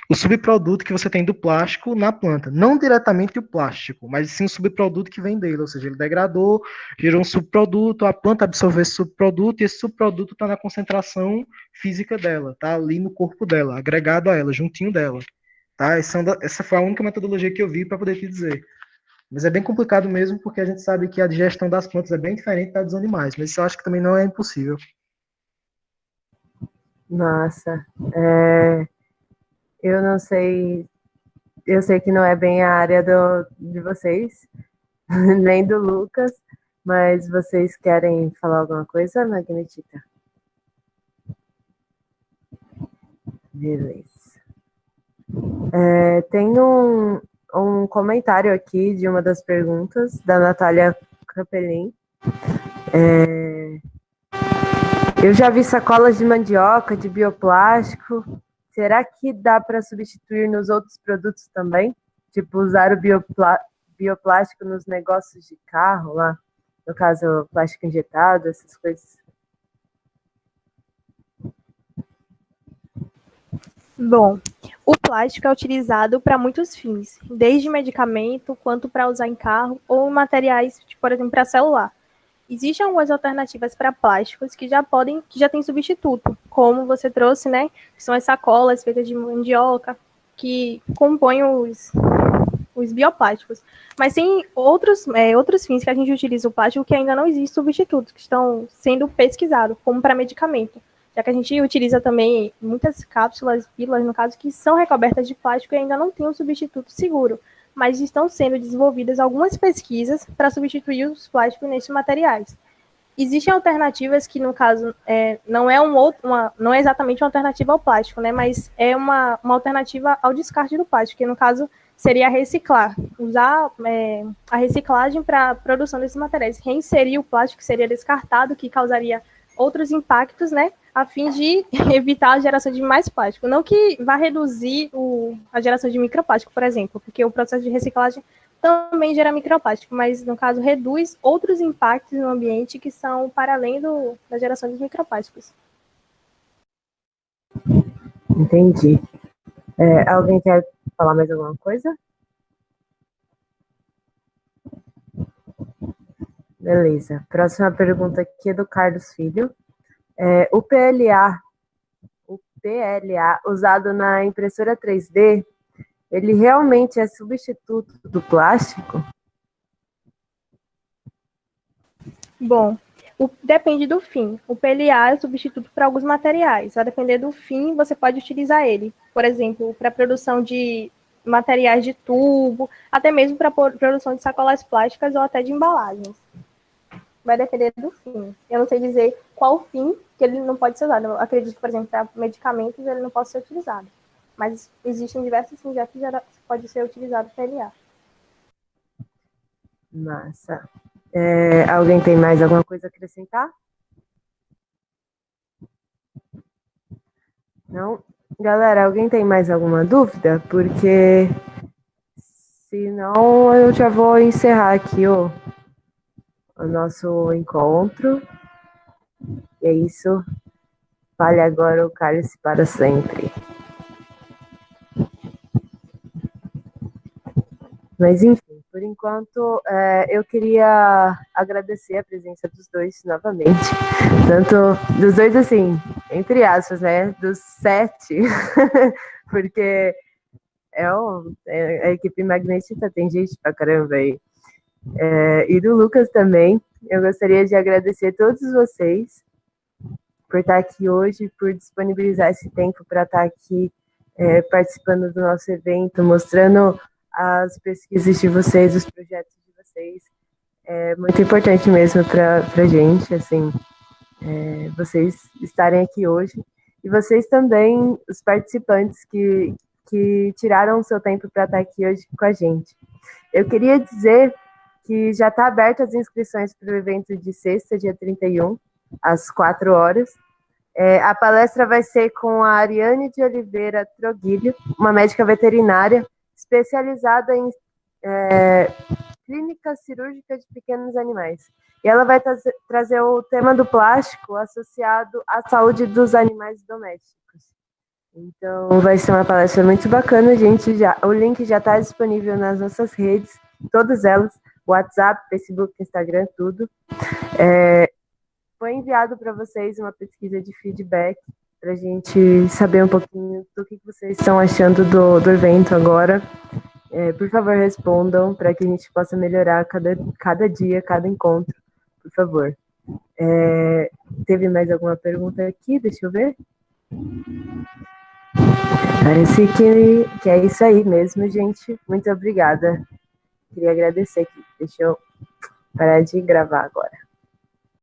o subproduto que você tem do plástico na planta. Não diretamente o plástico, mas sim o subproduto que vem dele, ou seja, ele degradou, gerou um subproduto, a planta absorveu esse subproduto, e esse subproduto está na concentração física dela, está ali no corpo dela, agregado a ela, juntinho dela. Tá? Essa foi a única metodologia que eu vi para poder te dizer. Mas é bem complicado mesmo, porque a gente sabe que a digestão das plantas é bem diferente da dos animais, mas isso eu acho que também não é impossível. Nossa, eu não sei, eu sei que não é bem a área de vocês, nem do Lucas, mas vocês querem falar alguma coisa, Magnetita? Beleza. Tem um comentário aqui de uma das perguntas, da Natália Capelin. Eu já vi sacolas de mandioca, de bioplástico. Será que dá para substituir nos outros produtos também? Tipo, usar o bioplástico nos negócios de carro lá? No caso, plástico injetado, essas coisas. Bom, o plástico é utilizado para muitos fins, desde medicamento, quanto para usar em carro ou em materiais, tipo, por exemplo, para celular. Existem algumas alternativas para plásticos que já têm substituto, como você trouxe, né? Que são as sacolas feitas de mandioca, que compõem os bioplásticos. Mas tem outros fins que a gente utiliza o plástico que ainda não existe substitutos, que estão sendo pesquisados, como para medicamento. Já que a gente utiliza também muitas cápsulas, pílulas, no caso, que são recobertas de plástico e ainda não tem um substituto seguro, mas estão sendo desenvolvidas algumas pesquisas para substituir os plásticos nesses materiais. Existem alternativas que, no caso, não é exatamente uma alternativa ao plástico, né, mas é uma alternativa ao descarte do plástico, que, no caso, seria reciclar, usar a reciclagem para a produção desses materiais. Reinserir o plástico que seria descartado, que causaria outros impactos, né, a fim de evitar a geração de mais plástico. Não que vá reduzir a geração de microplástico, por exemplo, porque o processo de reciclagem também gera microplástico, mas, no caso, reduz outros impactos no ambiente que são para além da geração de microplásticos. Entendi. Alguém quer falar mais alguma coisa? Beleza. Próxima pergunta aqui é do Carlos Filho. O PLA usado na impressora 3D, ele realmente é substituto do plástico? Bom, depende do fim. O PLA é substituto para alguns materiais. A depender do fim, você pode utilizar ele. Por exemplo, para produção de materiais de tubo, até mesmo para produção de sacolas plásticas ou até de embalagens. Vai depender do fim. Eu não sei dizer qual fim que ele não pode ser usado. Eu acredito que, por exemplo, para medicamentos ele não pode ser utilizado. Mas existem diversos fins que já pode ser utilizado PLA. Massa. Alguém tem mais alguma coisa a acrescentar? Não? Galera, alguém tem mais alguma dúvida? Porque senão eu já vou encerrar aqui o nosso encontro. E é isso. Fale agora o cálice para sempre. Mas, enfim, por enquanto, eu queria agradecer a presença dos dois novamente. Tanto dos dois, assim, entre aspas, né? Dos 7, porque a equipe Magnetita tem gente pra caramba aí. E do Lucas também. Eu gostaria de agradecer a todos vocês por estar aqui hoje, por disponibilizar esse tempo para estar aqui participando do nosso evento, mostrando as pesquisas de vocês, os projetos de vocês. É muito importante mesmo para a gente, assim, vocês estarem aqui hoje. E vocês também, os participantes que tiraram o seu tempo para estar aqui hoje com a gente. Eu queria dizer que já está aberta as inscrições para o evento de sexta, dia 31, às 4 horas. A palestra vai ser com a Ariane de Oliveira Troguilho, uma médica veterinária, especializada em clínica cirúrgica de pequenos animais. E ela vai trazer o tema do plástico associado à saúde dos animais domésticos. Então, vai ser uma palestra muito bacana, gente. O link já está disponível nas nossas redes, todas elas, WhatsApp, Facebook, Instagram, tudo. Foi enviado para vocês uma pesquisa de feedback para a gente saber um pouquinho do que vocês estão achando do evento agora. Por favor, respondam para que a gente possa melhorar cada dia, cada encontro, por favor. Teve mais alguma pergunta aqui? Deixa eu ver. Parece que é isso aí mesmo, gente. Muito obrigada. Queria agradecer aqui. Deixa eu parar de gravar agora.